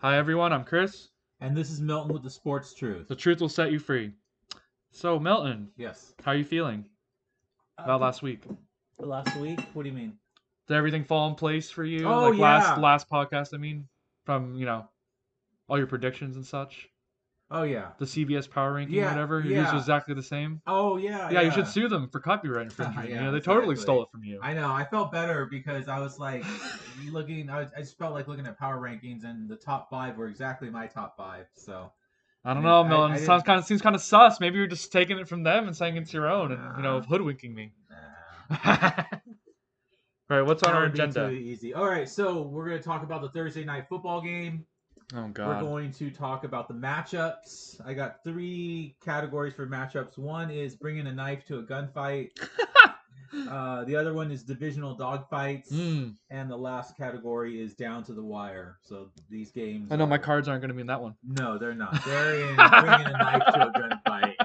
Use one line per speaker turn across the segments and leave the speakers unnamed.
Hi everyone, I'm Chris.
And this is Milton with the Sports Truth.
The truth will set you free. So Milton,
Yes.
how are you feeling about last week?
Last week? What do you mean?
Did everything fall in place for you?
Oh
Like last
yeah.
last podcast, I mean, from all your predictions and such.
Oh yeah.
The CBS Power Ranking or
Yeah.
whatever. Yours was
Yeah.
exactly the same.
Oh yeah.
Yeah, you should
Yeah.
sue them for copyright infringement.
Yeah.
They totally stole
Exactly.
it from you.
I know. I felt better because I was like looking. I just felt like looking at power rankings, and the top five were exactly my top five. So
I
I
don't
didn't.
know, Milton.
I
It
didn't.
seems kind of sus. Maybe you're just taking it from them and saying it's your own, and
Nah.
hoodwinking me.
Nah.
Right, what's on
That
our
would be too
agenda?
easy. All right. So we're gonna talk about the Thursday night football game.
Oh
We're
God.
going to talk about the matchups. I got three categories for matchups. One is bringing a knife to a gunfight. The other one is divisional dogfights.
Hmm.
And the last category is down to the wire. So these games
I know my
are.
cards aren't going to be in that one.
No, they're not. They're in bringing a knife to a gunfight.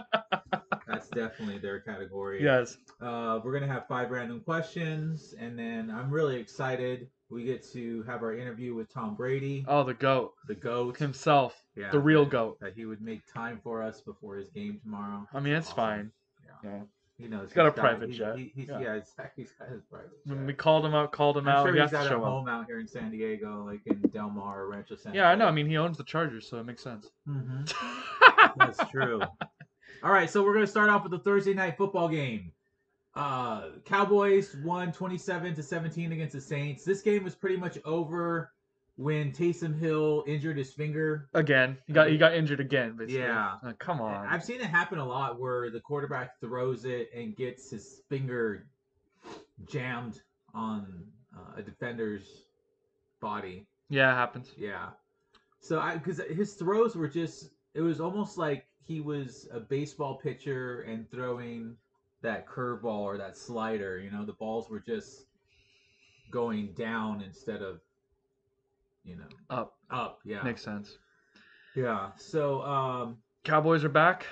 That's definitely their category.
Yes.
We're going to have 5 random questions. And then I'm really excited. We get to have our interview with Tom Brady.
Oh, the GOAT.
The GOAT.
Himself.
Yeah,
The real
that,
GOAT.
that he would make time for us before his game tomorrow.
I mean, it's
awesome.
fine.
Yeah.
Yeah.
He knows
He's got a private jet.
He's
Yeah.
he's got his private
When
jet.
we called him out,
I'm sure
he
he's
has to
got a
show up.
home out here in San Diego, like in Del Mar or Rancho Santa
Yeah, I know.
Fe.
I mean, he owns the Chargers, so it makes sense.
Mm-hmm. That's true. All right, so we're going to start off with the Thursday night football game. Cowboys won 27-17 against the Saints. This game was pretty much over when Taysom Hill injured his finger.
Again, he got injured again. Basically.
Yeah.
Come on.
I've seen it happen a lot where the quarterback throws it and gets his finger jammed on a defender's body.
Yeah, it happens.
Yeah. So because his throws were just, it was almost like he was a baseball pitcher and throwing that curveball or that slider. You know, the balls were just going down instead of,
Up.
up. Yeah.
Makes sense.
Yeah. So,
Cowboys are back.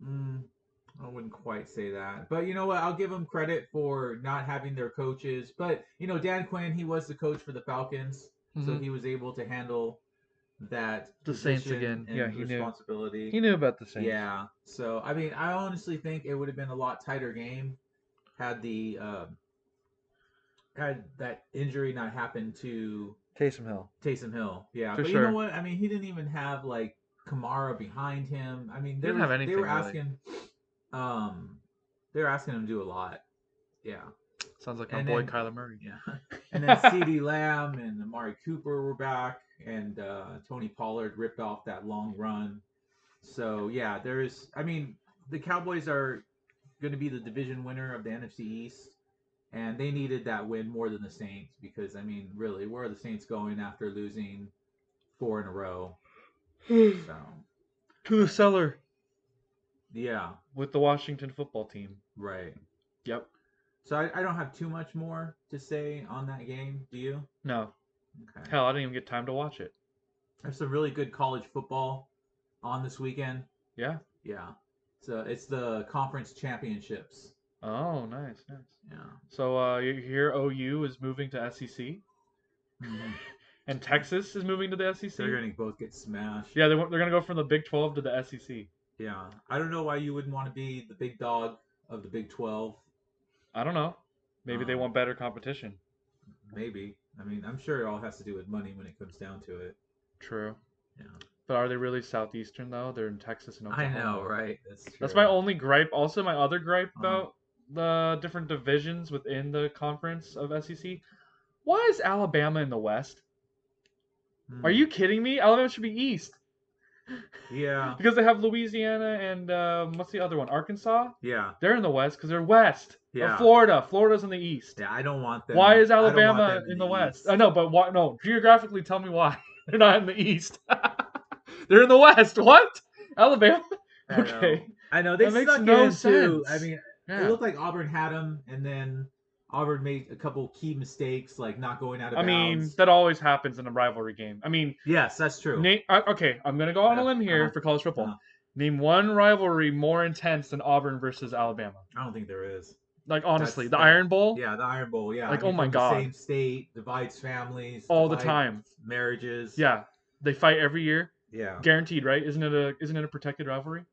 I wouldn't quite say that, but you know what? I'll give them credit for not having their coaches. But Dan Quinn, he was the coach for the Falcons, so he was able to handle that
The Saints again.
and
Yeah, he
responsibility.
He knew about the Saints.
Yeah. So I mean, I honestly think it would have been a lot tighter game had the had that injury not happened to
Taysom Hill.
Yeah,
For
but
sure.
you know what? I mean, he didn't even have like Kamara behind him. I mean,
They didn't have anything.
They were
really.
asking, they were asking him to do a lot. Yeah.
Sounds like my boy Kyler Murray.
Yeah. And then CeeDee Lamb and Amari Cooper were back, and Tony Pollard ripped off that long run. So yeah, the Cowboys are going to be the division winner of the NFC East, and they needed that win more than the Saints because I mean, really, where are the Saints going after losing 4 in a row? So
To the cellar.
Yeah.
With the Washington football team.
Right.
Yep.
So I don't have too much more to say on that game. Do you?
No.
Okay.
Hell, I didn't even get time to watch it.
There's some really good college football on this weekend.
Yeah.
Yeah. So it's the conference championships.
Oh, nice.
Yeah.
So you hear OU is moving to SEC, and Texas is moving to the SEC.
They're gonna both get smashed.
Yeah, they're gonna go from the Big 12 to the SEC.
Yeah. I don't know why you wouldn't want to be the big dog of the Big 12.
I don't know. Maybe they want better competition.
Maybe. I mean, I'm sure it all has to do with money when it comes down to it.
True.
Yeah.
But are they really Southeastern though? They're in Texas and Oklahoma.
I know, right? That's true.
That's my only gripe. Also, my other gripe about the different divisions within the conference of SEC. Why is Alabama in the West? Are you kidding me? Alabama should be East.
Yeah.
Because they have Louisiana and what's the other one? Arkansas?
Yeah.
They're in the West because they're West.
Yeah.
Of Florida. Florida's in the East.
Yeah, I don't want them.
Why is Alabama in the West? I know, but why? No, geographically, tell me why they're not in the East. They're in the West. What? Alabama? Okay.
I know. They
makes
snuck
no
in too.
sense.
I mean, it looked like Auburn had them, and then Auburn made a couple key mistakes, like not going out of bounds.
I mean, that always happens in a rivalry game. I mean,
yes, that's true.
Okay, I'm gonna go on a limb here for college football. Name one rivalry more intense than Auburn versus Alabama.
I don't think there is.
Like honestly, the Iron Bowl.
Yeah, the Iron Bowl. Yeah.
Like, oh my God.
The same state divides families
all the time.
Marriages.
Yeah. They fight every year,
Yeah.
guaranteed, right? Isn't it a protected rivalry?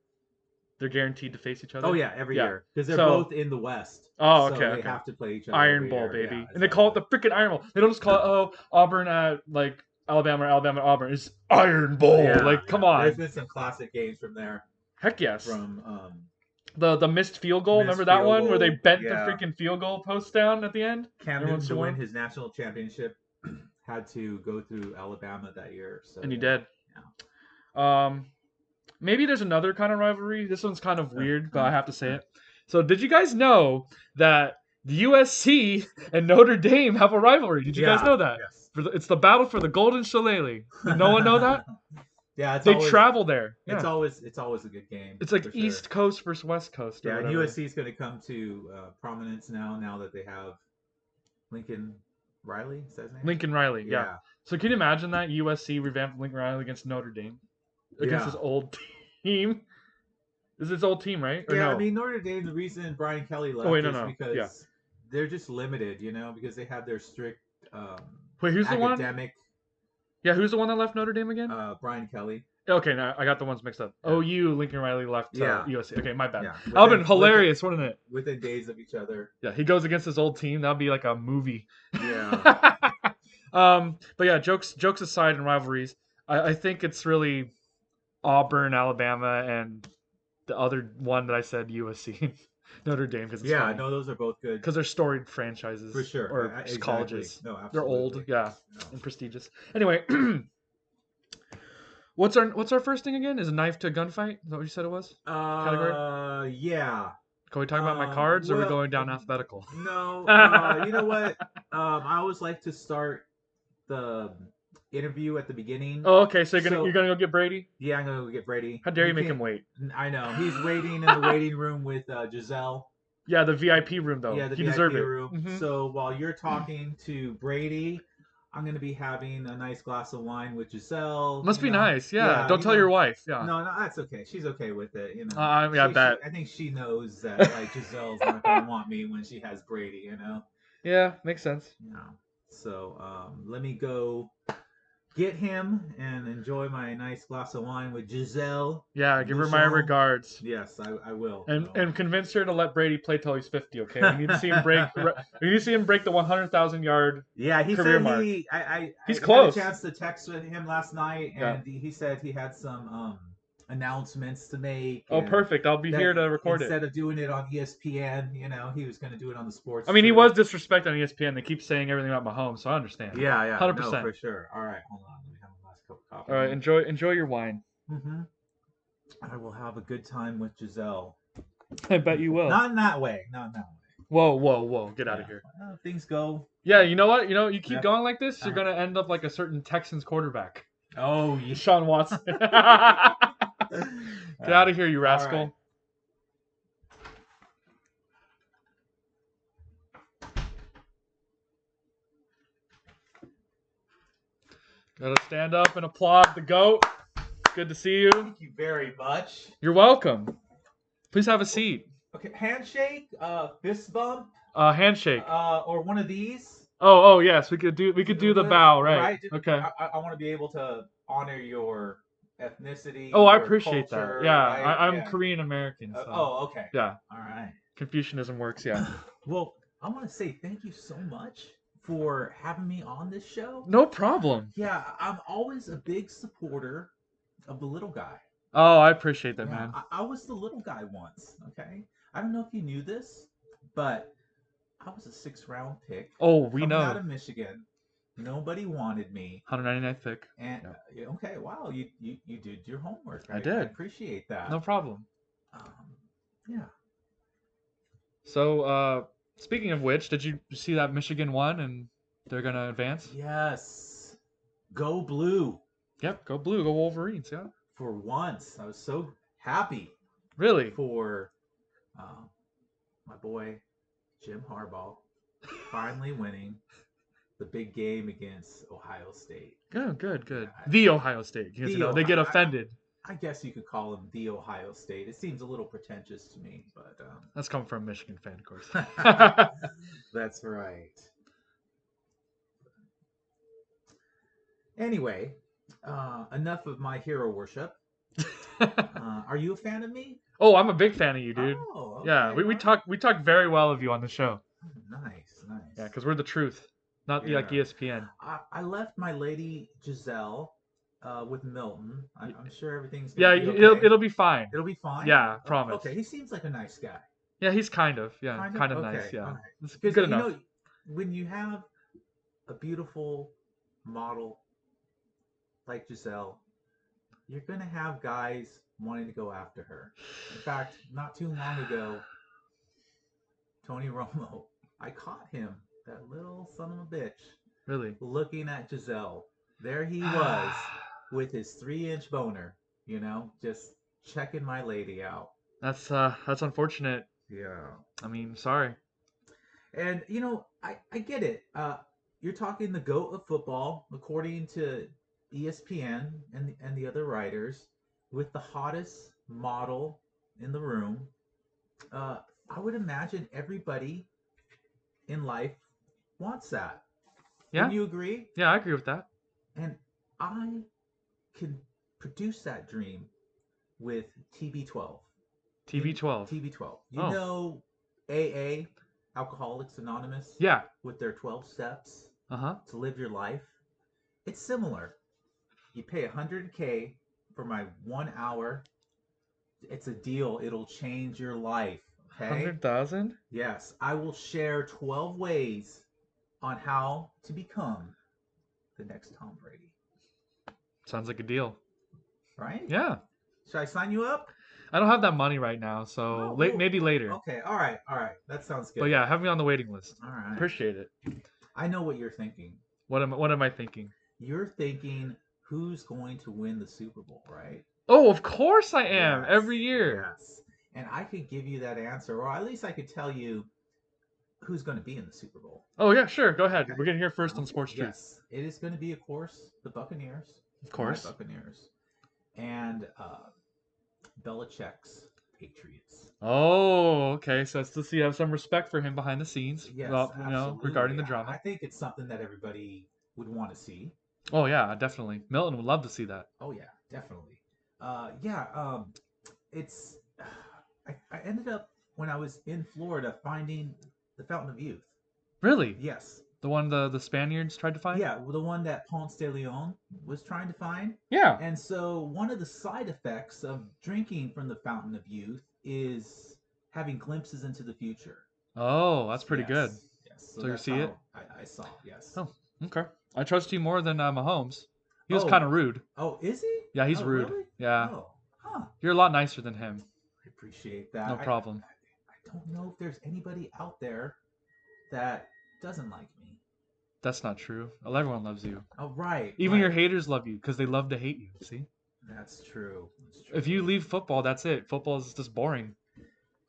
They're guaranteed to face each other.
Oh yeah, every year because they're
So-
both in the West.
Oh,
so
okay,
they
okay.
have to play each other.
Iron
every
Bowl,
year.
baby,
Yeah,
and they call it the freaking Iron Bowl. They don't just call it Auburn at like Alabama or Alabama Auburn. It's Iron Bowl.
Yeah,
like, come
yeah.
on.
There's been some classic games from there.
Heck yes.
From
the missed field goal. Remember that one where they bent the freaking field goal post down at the end?
Cam Newton to win his national championship had to go through Alabama that year. So,
and he did.
Yeah.
Maybe there's another kind of rivalry. This one's kind of weird, but I have to say it. So did you guys know that the USC and Notre Dame have a rivalry? Did you guys know that?
Yes.
It's the battle for the Golden Shillelagh. Did no one know that?
Yeah,
they travel there. Yeah.
It's always a good game.
It's like East Coast versus West Coast.
Yeah, and USC is going to come to prominence now that they have Lincoln Riley. Is that his name?
Lincoln Riley. Yeah. So can you imagine that USC revamped Lincoln Riley against Notre Dame, against his old team? This is his old team, right? Or no?
I mean Notre Dame. The reason Brian Kelly left is because they're just limited, because they have their strict
Wait, who's
academic.
Yeah, who's the one that left Notre Dame again?
Brian Kelly.
Okay, no, I got the ones mixed up. OU, Lincoln Riley left USC. Okay, my bad.
Yeah.
That would have been hilarious, wouldn't it?
Within days of each other.
Yeah, he goes against his old team. That would be like a movie.
Yeah.
But yeah, jokes aside and rivalries, I think it's really Auburn, Alabama, and the other one that I said, USC, Notre Dame. Cause it's funny.
No, those are both good.
Because they're storied franchises.
For sure.
Or colleges.
No, absolutely.
They're old, and prestigious. Anyway, what's our first thing again? Is a knife to a gunfight? Is that what you said it was? Category?
Yeah.
Can we talk about my cards, or are we going down alphabetical?
No. You know what? I always like to start the interview at the beginning.
Oh, okay. So you're gonna go get Brady?
Yeah, I'm gonna go get Brady.
How dare you make him wait?
I know he's waiting in the waiting room with Giselle.
Yeah, the VIP room though.
Yeah, the
he
VIP
deserved
room.
Mm-hmm.
So while you're talking to Brady, I'm gonna be having a nice glass of wine with Giselle.
Must be nice. Yeah. Don't tell your wife. Yeah.
No, that's okay. She's okay with it.
I bet.
I think she knows that Giselle's not gonna want me when she has Brady.
Yeah, makes sense.
So let me go get him and enjoy my nice glass of wine with Giselle.
Yeah, give her my regards.
Yes, I will.
And convince her to let Brady play till he's 50. Okay, we need to see him break. We need to see him break the 100,000 yard.
Yeah, he
career
said
mark.
He's
close.
I had a chance to text with him last night, and he said he had some announcements to make.
Oh, perfect! I'll be here to record
instead of doing it on ESPN. He was going to do it on the sports.
I mean, he was disrespected on ESPN. They keep saying everything about Mahomes, so I understand.
Yeah,
100%.
No, for sure. All right, hold on. Let me have a last cup of coffee.
All right, enjoy your wine.
Mm-hmm. I will have a good time with Giselle.
I bet you will.
Not in that way. Not in that way.
Whoa! Get out of here.
Things go.
Yeah, you know what? You keep going like this, you're gonna end up like a certain Texans quarterback.
Oh, yeah.
Sean Watson. Get out of here, you rascal. Gotta stand up and applaud the GOAT. Good to see you.
Thank you very much.
You're welcome. Please have a seat.
Okay, handshake, fist bump.
Handshake.
Or one of these.
Oh yes, we could do the bow, right? Okay.
I want to be able to honor your ethnicity.
Oh, I appreciate
culture,
that. Yeah,
right?
I'm Korean American. So.
Okay.
Yeah.
All right.
Confucianism works, yeah.
Well, I want to say thank you so much for having me on this show.
No problem.
Yeah, I'm always a big supporter of the little guy.
Oh, I appreciate that, man.
I was the little guy once, okay? I don't know if you knew this, but I was a 6th round pick.
Oh, we know.
Out of Michigan. Nobody wanted me.
199th pick.
And okay, wow, you did your homework.
I did.
I appreciate that.
No problem.
Yeah.
So, speaking of which, did you see that Michigan won and they're gonna advance?
Yes. Go blue.
Yep, go blue, go Wolverines. Yeah.
For once, I was so happy.
Really?
For my boy Jim Harbaugh finally winning the big game against Ohio State.
Good. The Ohio State. Because, they get offended.
I guess you could call him the Ohio State. It seems a little pretentious to me, but
that's coming from a Michigan fan, of course.
That's right. Anyway, Enough of my hero worship. Are you a fan of me?
Oh, I'm a big fan of you, dude.
Oh,
Yeah,
okay,
we
all right.
talk very well of you on the show.
Nice,
Yeah,
nice.
because we're the truth, not like
Yeah.
ESPN.
I left my lady Giselle with Milton. I'm sure everything's gonna
Yeah,
be okay.
it'll be fine.
It'll be fine.
Yeah, promise.
Okay, he seems like a nice guy.
Yeah, he's yeah,
Kind of.
kind of nice.
Okay, all
Yeah,
right.
it's
Because
good enough.
when you have a beautiful model like Giselle, you're gonna have guys wanting to go after her. In fact, not too long ago, Tony Romo, I caught him, that little son of a bitch,
Really.
looking at Giselle. There he was with his 3-inch boner, just checking my lady out.
That's unfortunate.
Yeah.
I mean, sorry.
And, I get it. You're talking the GOAT of football, according to ESPN and the other writers, with the hottest model in the room. Uh, I would imagine everybody in life wants that.
Yeah,
Wouldn't you agree?
yeah, I agree with that.
And I can produce that dream with TB12. You
TB12.
TB12. You
Oh,
know AA, Alcoholics Anonymous,
yeah.
with their 12 steps
Uh-huh.
to live your life. It's similar. You pay 100K for my 1 hour. It's a deal. It'll change your life. Okay?
100,000?
Yes, I will share 12 ways on how to become the next Tom Brady.
Sounds like a deal.
Right?
Yeah.
Should I sign you up?
I don't have that money right now,
Oh,
so
well,
maybe later.
okay. All right. All right. That sounds
But
good.
yeah, have me on the waiting list.
All right.
Appreciate it.
I know what you're thinking.
What am I thinking?
You're thinking who's going to win the Super Bowl, right?
Oh, of course I am.
Yes.
Every year.
Yes. And I could give you that answer, or at least I could tell you who's going to be in the Super Bowl.
Oh yeah, sure. Go ahead.
Okay.
We're getting here first on
Okay.
Sports Truth.
Yes. It is going to be, of course, the Buccaneers.
Of
My
course.
Buccaneers. And Belichick's Patriots.
Oh, okay. So it's to see you have some respect for him behind the scenes.
Yes,
Well, regarding
absolutely.
the
I
drama.
think it's something that everybody would want to see.
Oh yeah, definitely. Milton would love to see that.
Oh yeah, definitely. Yeah. It's. I ended up when I was in Florida finding the Fountain of Youth.
Really?
Yes.
The one the Spaniards tried to find?
Yeah, the one that Ponce de Leon was trying to find.
Yeah.
And so one of the side effects of drinking from the Fountain of Youth is having glimpses into the future.
Oh, that's pretty good.
Yes. Yes. So
So you
that's
see it?
how I saw. Yes.
Oh, okay. I trust you more than Mahomes. He was kind
Oh.
of rude.
Oh, is he?
Yeah, he's
Oh,
rude.
really?
Yeah.
Oh. Huh.
You're a lot nicer than him.
I appreciate that.
No problem.
I don't know if there's anybody out there that doesn't like me.
That's not true. Everyone loves you.
Oh, right.
Even
right.
your haters love you because they love to hate you. See?
That's true. That's true.
If you leave football, that's it. Football is just boring.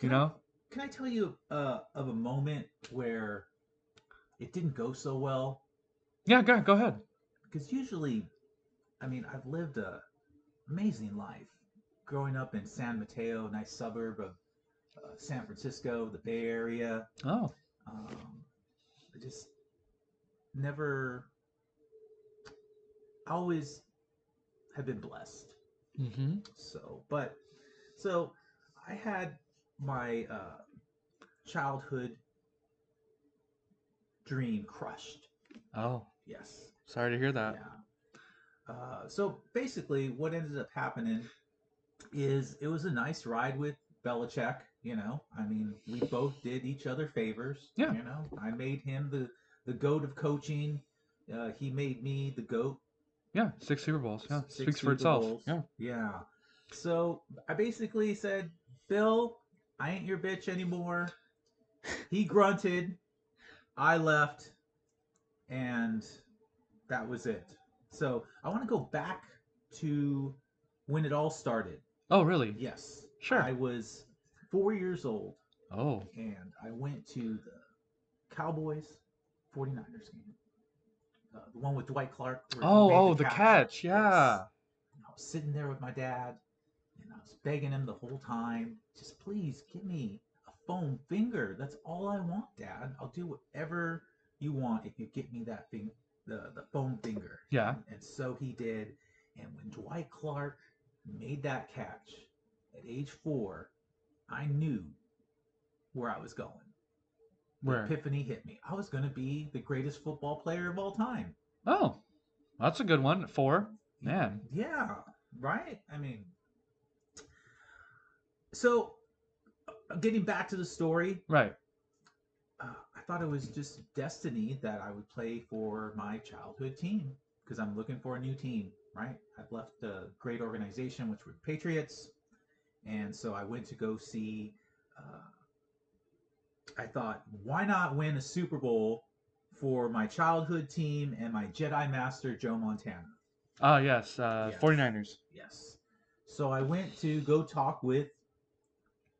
You know?
Can I tell you of a moment where it didn't go so well?
Yeah, go ahead.
Because usually, I mean, I've lived a amazing life growing up in San Mateo, nice suburb of San Francisco, the Bay Area.
Oh.
I just never, always have been blessed.
Mm-hmm.
So I had my childhood dream crushed.
Oh.
Yes.
Sorry to hear that.
Yeah. So basically, what ended up happening is it was a nice ride with Belichick. I mean, we both did each other favors.
Yeah.
I made him the goat of coaching. He made me the goat.
Yeah, 6 Super Bowls. Yeah,
Six
speaks for
Super
itself.
Bowls.
Yeah.
Yeah. So I basically said, Bill, I ain't your bitch anymore. He grunted. I left. And that was it. So I want to go back to when it all started.
Oh, really?
Yes.
Sure.
I was 4 years old.
Oh.
And I went to the Cowboys 49ers game. The one with Dwight Clark. Where he made
The catch. Yeah.
Yes. And I was sitting there with my dad, and I was begging him the whole time, just please give me a foam finger. That's all I want, Dad. I'll do whatever you want if you get me that thing, the foam finger.
Yeah.
And so he did. And when Dwight Clark made that catch at age 4, I knew where I was going. The
Where?
epiphany hit me. I was going to be the greatest football player of all time.
Oh, that's a good one. 4. Man.
Yeah, right? I mean, so getting back to the story,
Right.
I thought it was just destiny that I would play for my childhood team because I'm looking for a new team, right? I've left a great organization, which were the Patriots. And so I went to go see. I thought, why not win a Super Bowl for my childhood team and my Jedi Master Joe Montana?
Ah, yes.
Yes,
49ers.
yes. So I went to go talk with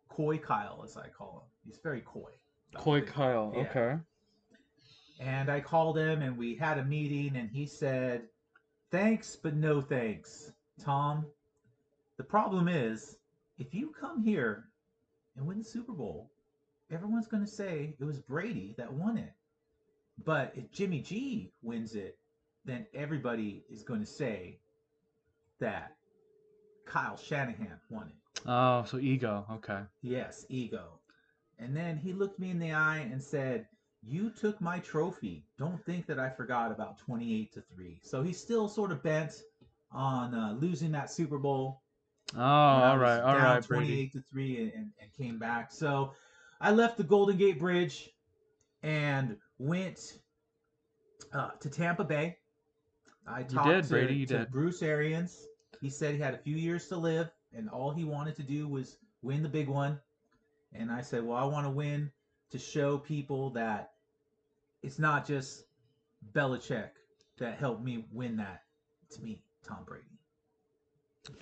Coy Kyle, as I call him. He's very coy about
Coy
things.
Kyle.
Yeah.
Okay.
And I called him and we had a meeting and he said, thanks, but no thanks. Tom, the problem is if you come here and win the Super Bowl, everyone's going to say it was Brady that won it. But if Jimmy G wins it, then everybody is going to say that Kyle Shanahan won it.
Oh, so ego. Okay.
Yes, ego. And then he looked me in the eye and said, "You took my trophy. Don't think that I forgot about 28-3." So he's still sort of bent on losing that Super Bowl
Oh,
when I
all
was
right. All
down
right, Brady.
28-3 and came back. So I left the Golden Gate Bridge and went to Tampa Bay. I
You
talked
did, Brady. You
to
did.
Bruce Arians. He said he had a few years to live, and all he wanted to do was win the big one. And I said, well, I want to win to show people that it's not just Belichick that helped me win that. It's me, Tom Brady.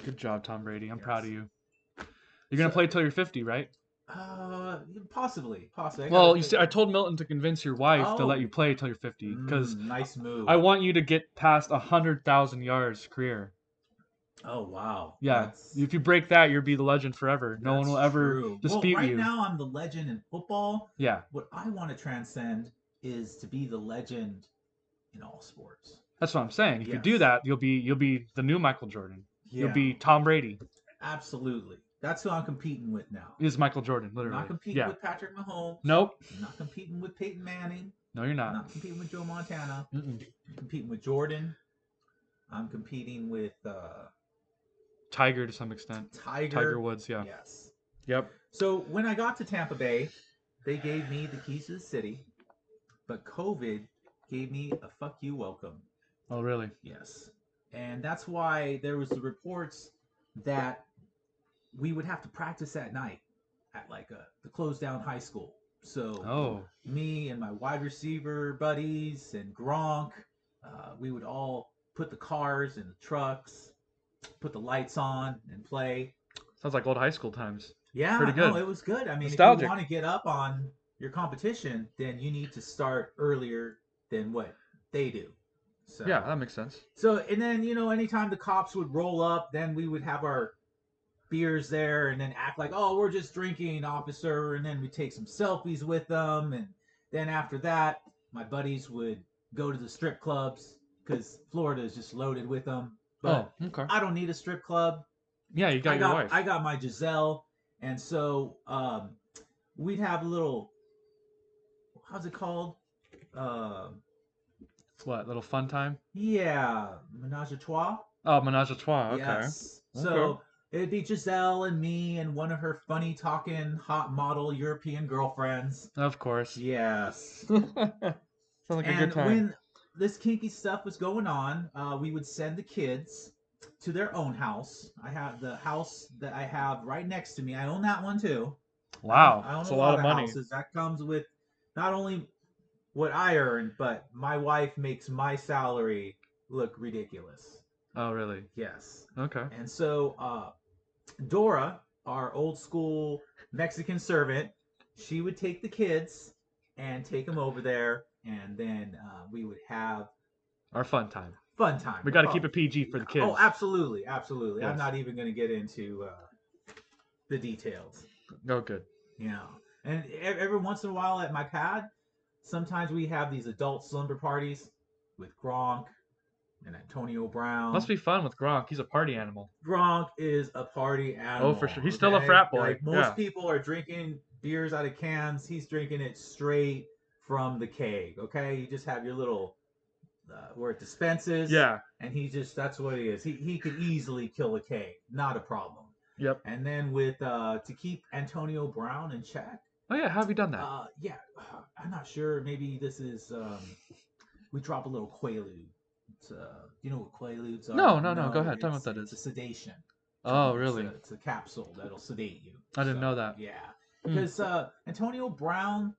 Good job, Tom Brady. I'm proud
Yes.
of you. You're gonna
So,
play till you're 50, right?
possibly. I gotta
Well, you
think.
see, I told Milton to convince your wife to let
Oh,
you play till you're 50, because
nice move.
I want you to get past 100,000 yards career.
Oh, wow.
Yeah, if you break that, you'll be the legend forever. No one
That's
will ever
true. Well,
dispute
right
you.
now I'm the legend in football.
Yeah,
What I want to transcend is to be the legend in all sports.
that's what I'm saying. If you do
Yes.
that, you'll be the new Michael Jordan. You'll
Yeah,
be Tom Brady.
absolutely. That's who I'm competing with now.
Is Michael Jordan,
I'm not
literally.
competing
Yeah.
with Patrick Mahomes.
Nope.
I'm not competing with Peyton Manning.
No, you're
I'm
not.
not competing with Joe Montana.
Mm-mm.
I'm competing with Jordan. I'm competing with
Tiger to some extent.
Tiger.
Tiger Woods. Yeah.
Yes.
Yep.
So when I got to Tampa Bay, they gave me the keys to the city, but COVID gave me a fuck you welcome.
Oh, really?
Yes. And that's why there was the reports that we would have to practice at night at like the closed down high school. So
Oh.
me and my wide receiver buddies and Gronk, we would all put the cars in the trucks, put the lights on and play.
Sounds like old high school times.
Yeah,
Pretty
no,
good.
it was good. I mean, if you
Nostalgic.
want to get up on your competition, then you need to start earlier than what they do. So
Yeah, that makes sense.
and then anytime the cops would roll up, then we would have our beers there and then act like, oh, we're just drinking, officer, and then we take some selfies with them, and then after that, my buddies would go to the strip clubs because Florida is just loaded with them.
Oh,
But
okay.
I don't need a strip club.
Yeah, you got your wife.
I got my Giselle, and so we'd have a little. How's it called? Uh,
What, little fun time?
yeah, menage a trois.
Oh, menage a trois. Okay.
Yes.
Okay.
So it'd be Giselle and me and one of her funny talking hot model European girlfriends.
Of course.
Yes.
Sounds like a
And
good time.
when this kinky stuff was going on, we would send the kids to their own house. I have the house that I have right next to me. I own that one too.
Wow,
I own
that's
a
a lot
lot
of
of
money.
houses. That comes with not only what I earn, but my wife makes my salary look ridiculous.
Oh, really?
Yes.
Okay.
And so Dora, our old school Mexican servant, she would take the kids and take them over there, and then we would have
Our fun time.
fun time.
We got to keep it PG for the kids.
Oh, absolutely, absolutely.
Yes.
I'm not even going to get into the details.
Oh, good.
And every once in a while at my pad, sometimes we have these adult slumber parties with Gronk, and Antonio Brown.
Must be fun with Gronk. He's a party animal.
Gronk is a party
Oh,
animal.
for sure. He's
okay?
still a frat boy.
Like most people are drinking beers out of cans. He's drinking it straight from the keg. Okay, you just have your little where it dispenses.
Yeah.
And that's what he is. He could easily kill a keg, not a problem.
Yep.
And then with to keep Antonio Brown in check.
Oh yeah, how have you done that?
Yeah, I'm not sure. Maybe this is we drop a little Quaalude. You know what Quaaludes are?
No. Go ahead. Tell me what that is.
It's a sedation.
Oh, really?
It's a capsule that'll sedate you.
I didn't know that.
Yeah, because Antonio Brown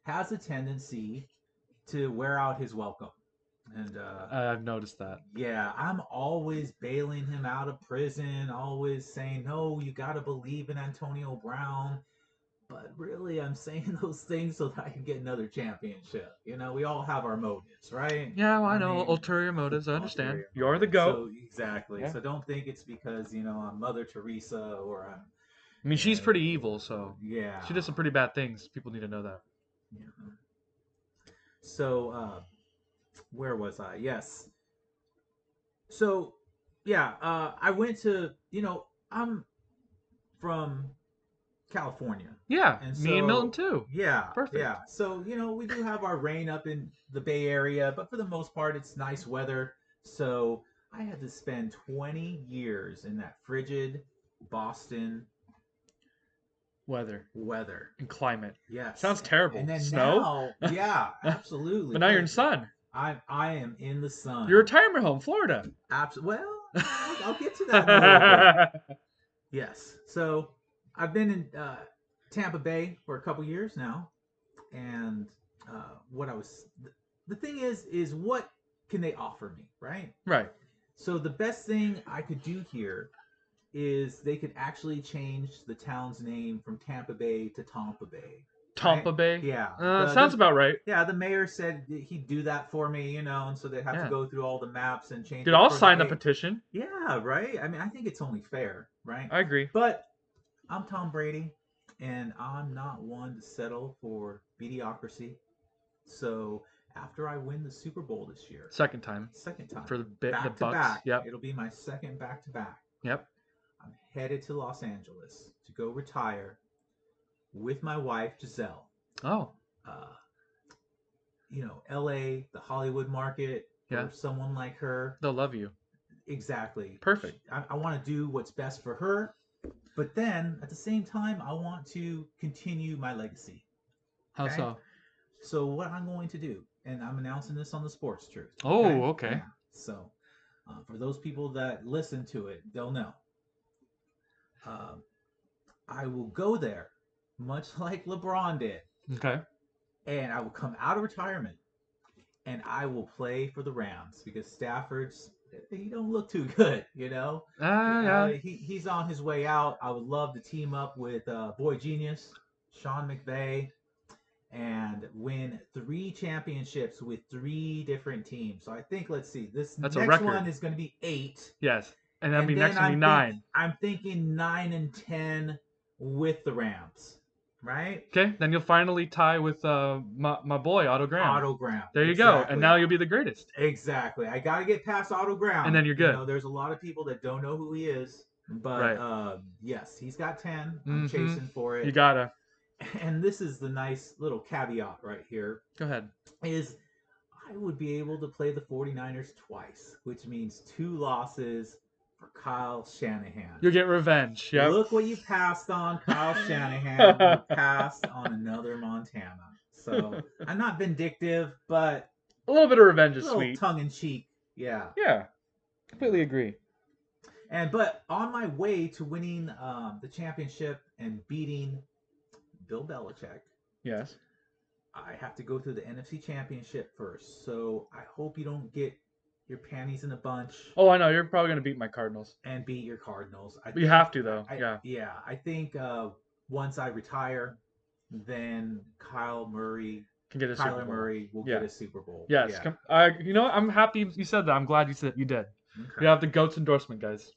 has a tendency to wear out his welcome. And
I've noticed that.
Yeah, I'm always bailing him out of prison, always saying, no, you got to believe in Antonio Brown. But really, I'm saying those things so that I can get another championship. You know, we all have our motives, right?
Yeah, well, I know. Ulterior motives. I understand. You're the GOAT.
So, exactly. Yeah. So don't think it's because, I'm Mother Teresa or I'm...
I mean, she's pretty evil, so...
Yeah.
She did some pretty bad things. People need to know that.
Yeah. So, where was I? Yes. So, yeah, I went to, I'm from California.
Yeah, and me and Milton too.
Yeah,
perfect.
Yeah, so we do have our rain up in the Bay Area, but for the most part, it's nice weather. So I had to spend 20 years in that frigid Boston
weather
and
climate.
Yes,
sounds terrible.
And then
snow.
Now, yeah, absolutely.
But now you're in sun.
I am in the sun.
Your retirement home, Florida.
Well, I'll get to that in a little bit. Yes, so I've been in Tampa Bay for a couple years now, and the thing is what can they offer me, right?
Right.
So the best thing I could do here is they could actually change the town's name from Tampa Bay to Tampa Bay.
Tampa Bay?
Yeah.
Sounds about right.
Yeah, the mayor said he'd do that for me, and so they'd have to go through all the maps and change.
Dude, I'll sign the petition.
Yeah, right? I mean, I think it's only fair, right?
I agree.
But I'm Tom Brady, and I'm not one to settle for mediocrity. So after I win the Super Bowl this year.
Second time. For the
Bucks.
Back. Yep.
It'll be my second back-to-back.
Yep.
I'm headed to Los Angeles to go retire with my wife, Giselle.
Oh.
LA, the Hollywood market, for someone like her.
They'll love you.
Exactly.
Perfect.
I want to do what's best for her, but then at the same time, I want to continue my legacy.
How so?
So what I'm going to do, and I'm announcing this on the Sports Truth.
Oh, okay. Yeah.
So for those people that listen to it, they'll know. I will go there, much like LeBron did.
Okay.
And I will come out of retirement, and I will play for the Rams because Stafford's he don't look too good,
Yeah.
He's on his way out. I would love to team up with Boy Genius, Sean McVay, and win 3 championships with 3 different teams. So I think, let's see, that's next one is going to be 8.
Yes, and that'll be next to be 9.
I'm thinking 9 and 10 with the Rams. Right?
Okay, then you'll finally tie with my boy, Otto Graham.
Otto Graham.
There you go. And now you'll be the greatest.
Exactly. I got to get past Otto Graham.
And then you're good.
There's a lot of people that don't know who he is. But yes, he's got 10. I'm chasing for it.
You got to.
And this is the nice little caveat right here.
Go ahead.
Is I would be able to play the 49ers twice, which means 2 losses for Kyle Shanahan.
You'll get revenge. Yep.
Look what you passed on, Kyle Shanahan. You passed on another Montana. So I'm not vindictive, but
a little bit of revenge is sweet.
Tongue in cheek. Yeah.
Yeah. Completely agree.
But on my way to winning the championship and beating Bill Belichick.
Yes.
I have to go through the NFC Championship first. So I hope you don't get your panties in a bunch.
Oh, I know. You're probably going to beat my Cardinals.
And beat your Cardinals.
You have to, though.
Yeah. I think once I retire, then Kyler Murray will get a Super Bowl.
Yes. Yeah. I'm happy you said that. I'm glad you said you did. Okay. You have the GOAT's endorsement, guys.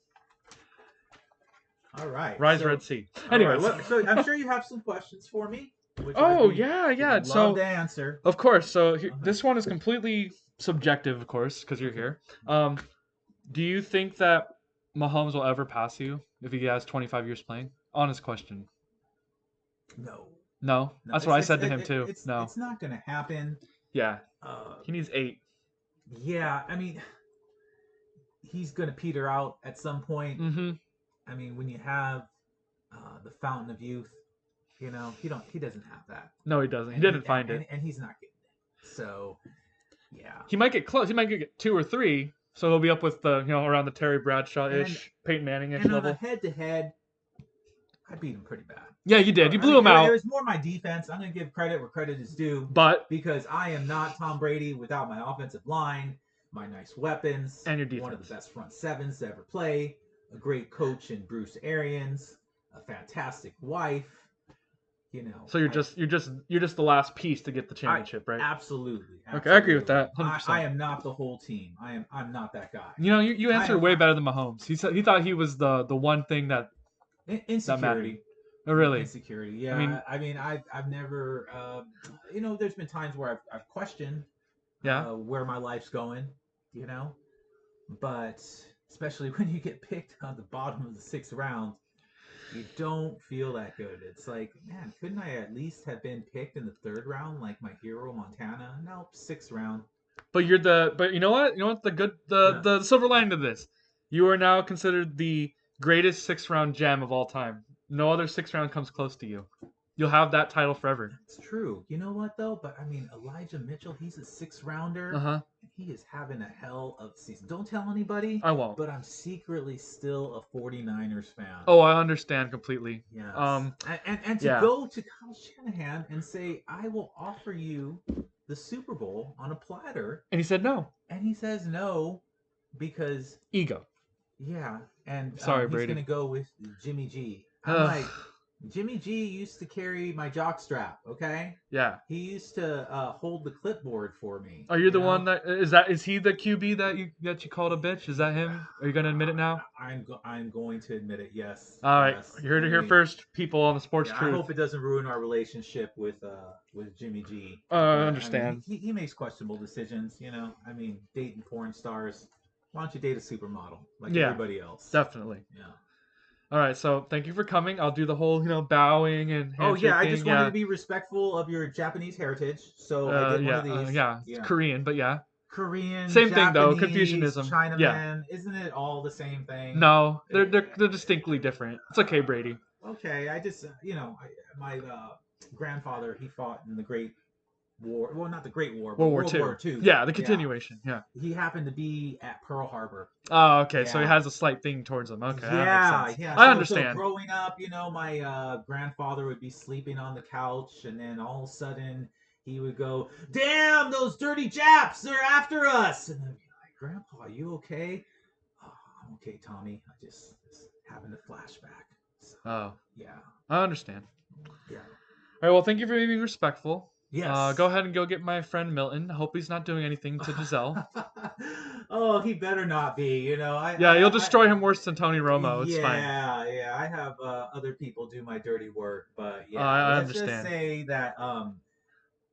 All right.
Rise Red Sea. Anyway.
Right. So I'm sure you have some questions for me.
Yeah.
Love to answer.
Of course. So this one is completely subjective, of course, because you're here. Do you think that Mahomes will ever pass you if he has 25 years playing? Honest question.
No,
No,
no,
that's what I said to him too. No.
it's not gonna happen.
Yeah,
Uh,
he needs 8.
yeah, I mean, he's gonna peter out at some point.
Mm-hmm.
I mean, when you have the fountain of youth, he doesn't have that,
No, he doesn't. He
and
didn't find it.
and he's not getting it. So, yeah,
He might get close. He might get 2 or 3. So he'll be up with the around the Terry Bradshaw-ish, Peyton Manning-ish
and on
level.
a head-to-head, I beat him pretty bad.
Yeah, you did. You blew him
It
out.
was more my defense. I'm going to give credit where credit is due.
But
because I am not Tom Brady without my offensive line, my nice weapons,
and your defense.
One of the best front sevens to ever play, a great coach in Bruce Arians, a fantastic wife.
So you're just the last piece to get the championship, right?
Absolutely.
Okay, I agree with that. 100%.
I am not the whole team. I'm not that guy.
You answered way better than Mahomes. He thought he was the one thing that
insecurity.
Oh, really?
Insecurity. Yeah. I mean, I've never. There's been times where I've questioned. Where my life's going. But especially when you get picked on the bottom of the 6th round, you don't feel that good. It's like, man, couldn't I at least have been picked in the 3rd round, like my hero Montana? Nope, 6th round.
But you know what? You know what the silver lining to this? You are now considered the greatest 6th round gem of all time. No other 6th round comes close to you. You'll have that title forever.
It's true. You know what though? But I mean, Elijah Mitchell, he's a 6th rounder.
Uh-huh.
He is having a hell of a season. Don't tell anybody.
I won't.
But I'm secretly still a 49ers fan.
Oh, I understand completely.
Yes. And to go to Kyle Shanahan and say, I will offer you the Super Bowl on a platter.
And he said no.
And he says no because
ego.
Yeah. And
sorry,
he's
Brady.
Gonna go with Jimmy G. I'm like, Jimmy G used to carry my jock strap, okay?
Yeah.
He used to hold the clipboard for me.
Are you the one that is he the QB that you called a bitch? Is that him? Are you gonna admit it now?
I'm going to admit it, yes.
All right.
Yes.
You heard it here first, people on the Sports Truth.
I hope it doesn't ruin our relationship with Jimmy G.
I understand.
I mean, he makes questionable decisions, I mean, dating porn stars. Why don't you date a supermodel like everybody else?
Definitely.
Yeah.
All right, so thank you for coming. I'll do the whole, bowing and handshaking.
I just wanted to be respectful of your Japanese heritage, so I did one of these.
It's Korean, but yeah.
Korean,
same
Japanese,
thing though. Confucianism.
Chinaman, isn't it all the same thing?
No, they're distinctly different. It's okay, Brady.
Okay, I just my grandfather, he fought in the Great War. Well, not the Great War, but World War II.
Yeah, the continuation. Yeah.
He happened to be at Pearl Harbor.
Oh, okay. Yeah. So he has a slight thing towards them. Okay. Yeah. I understand.
So growing up, my grandfather would be sleeping on the couch, and then all of a sudden he would go, "Damn, those dirty Japs! They're after us!" And I'd be like, "Grandpa, are you okay?" "Oh, I'm okay, Tommy. I just having a flashback." So, yeah. I
understand.
Yeah.
All right. Well, thank you for being respectful.
Yes.
Go ahead and go get my friend Milton. I hope he's not doing anything to Giselle.
Oh, he better not be.
You'll destroy him worse than Tony Romo. It's fine.
Yeah. I have other people do my dirty work, but
I
let's
understand.
just say that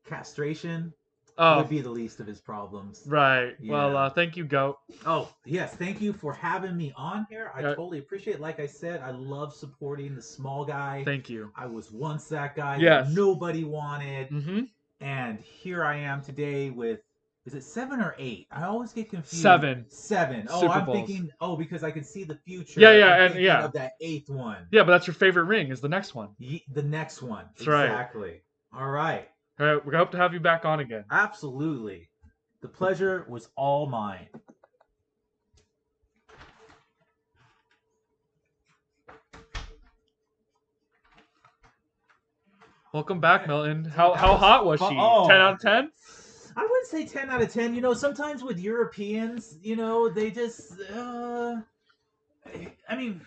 castration would be the least of his problems.
Right. Yeah. Well, thank you, Goat.
Oh, yes. Thank you for having me on here. I totally appreciate it. Like I said, I love supporting the small guy.
Thank you.
I was once that guy that nobody wanted.
Mm-hmm.
And here I am today with, is it 7 or 8? I always get confused.
7.
Oh,
Super
I'm
Bowls.
Thinking, because I can see the future.
Yeah,
of that 8th one.
Yeah, but that's your favorite ring is the next one.
The next one.
That's
exactly.
Right.
All right.
All right, we hope to have you back on again.
Absolutely. The pleasure was all mine.
Welcome back, Milton. How hot was she? 10 out of 10?
I wouldn't say 10 out of 10. Sometimes with Europeans, they just, I mean...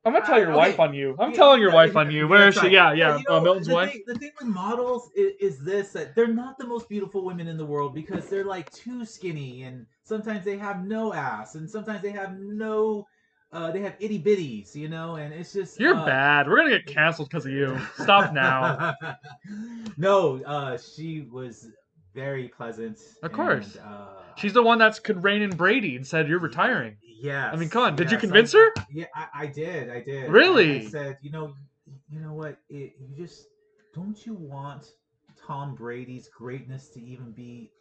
I'm going to tell your wife on you. I'm telling your wife on you. Where is she? Right. Yeah. Milton's wife.
The thing with models is this, that they're not the most beautiful women in the world because they're like too skinny, and sometimes they have no ass, and sometimes they have no... they have itty bitties, and it's just...
You're bad. We're going to get canceled because of you. Stop now.
No, she was very pleasant.
Of
And
course. She's the one that's could rein in Brady and said you're retiring. I mean, come
yes,
on. Did you
yes,
convince her?
yeah, I did, I
Really?
said, you know what, you just don't you want Tom Brady's greatness to even be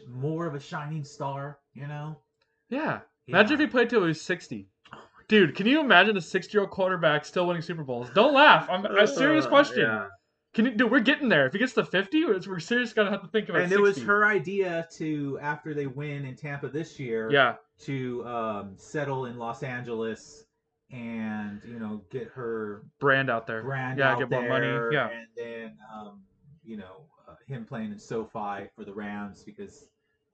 more of a shining star?
Yeah. Imagine if
Yeah.
he played till he was 60.
Oh my
Dude, can you imagine a 60-year-old quarterback still winning Super Bowls? Don't laugh. I'm a serious question.
Yeah.
Can you, dude? We're getting there. If he gets to 50, we're seriously gonna have to think about
And it was
60.
her idea to, after they win in Tampa this year,
Yeah.
to settle in Los Angeles and get her
Brand out there.
brand
Yeah,
out
get more money.
there,
Yeah.
and then him playing in SoFi for the Rams because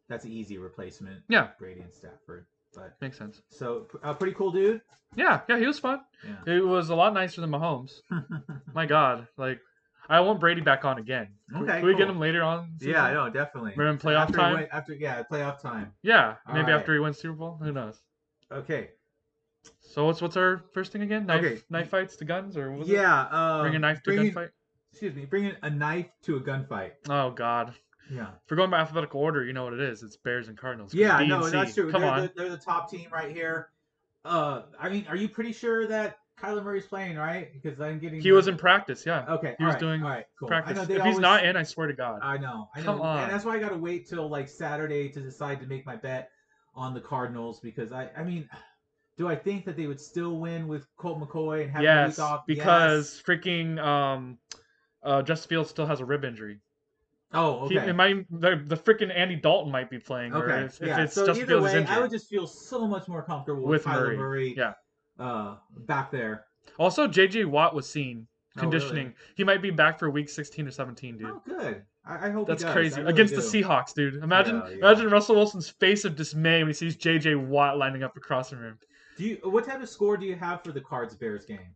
that's an easy replacement.
Yeah.
Brady and Stafford, but
Makes sense.
so pretty cool dude.
Yeah, he was fun.
Yeah.
It was a lot nicer than Mahomes. My God, like I want Brady back on again.
Okay,
Can we get
cool.
him later on? In the
Yeah,
season?
no, definitely.
We're in
So
playoff time.
yeah, playoff time.
Yeah,
All
maybe
right.
after he wins Super Bowl. Who knows?
Okay.
So what's our first thing again?
Okay.
Knife fights to guns, or what was it?
Yeah.
Bring a knife to a gunfight.
Bringing a knife to a gunfight.
Oh God.
Yeah.
If we're going by alphabetical order, you know what it is. It's Bears and Cardinals.
Yeah,
B and
no,
C.
that's true.
Come on.
They're the top team right here. I mean, are you pretty sure that Kyler Murray's playing, right? Because I'm getting.
He was in practice. Yeah.
Okay.
He was doing
all right, cool.
practice.
I know
If he's not in, I swear to God.
I know.
Come on.
And that's why I got to wait till like Saturday to decide to make my bet on the Cardinals because I mean, do I think that they would still win with Colt McCoy and having a week off?
Because freaking Justin Fields still has a rib injury.
Oh, okay.
It might the freaking Andy Dalton might be playing, or
Okay.
if
Yeah.
it's
So
Justin
either
Fields is
way,
injured.
I would just feel so much more comfortable with Kyler Murray.
Yeah.
Back there.
Also, J.J. Watt was seen conditioning.
Oh, really?
He might be back for week 16 or 17, dude.
Oh, good. I hope
That's
he does.
crazy.
I really
Against
do.
the Seahawks, dude. Imagine
Yeah.
imagine Russell Wilson's face of dismay when he sees J.J. Watt lining up across from him.
What type of score do you have for the Cards Bears game?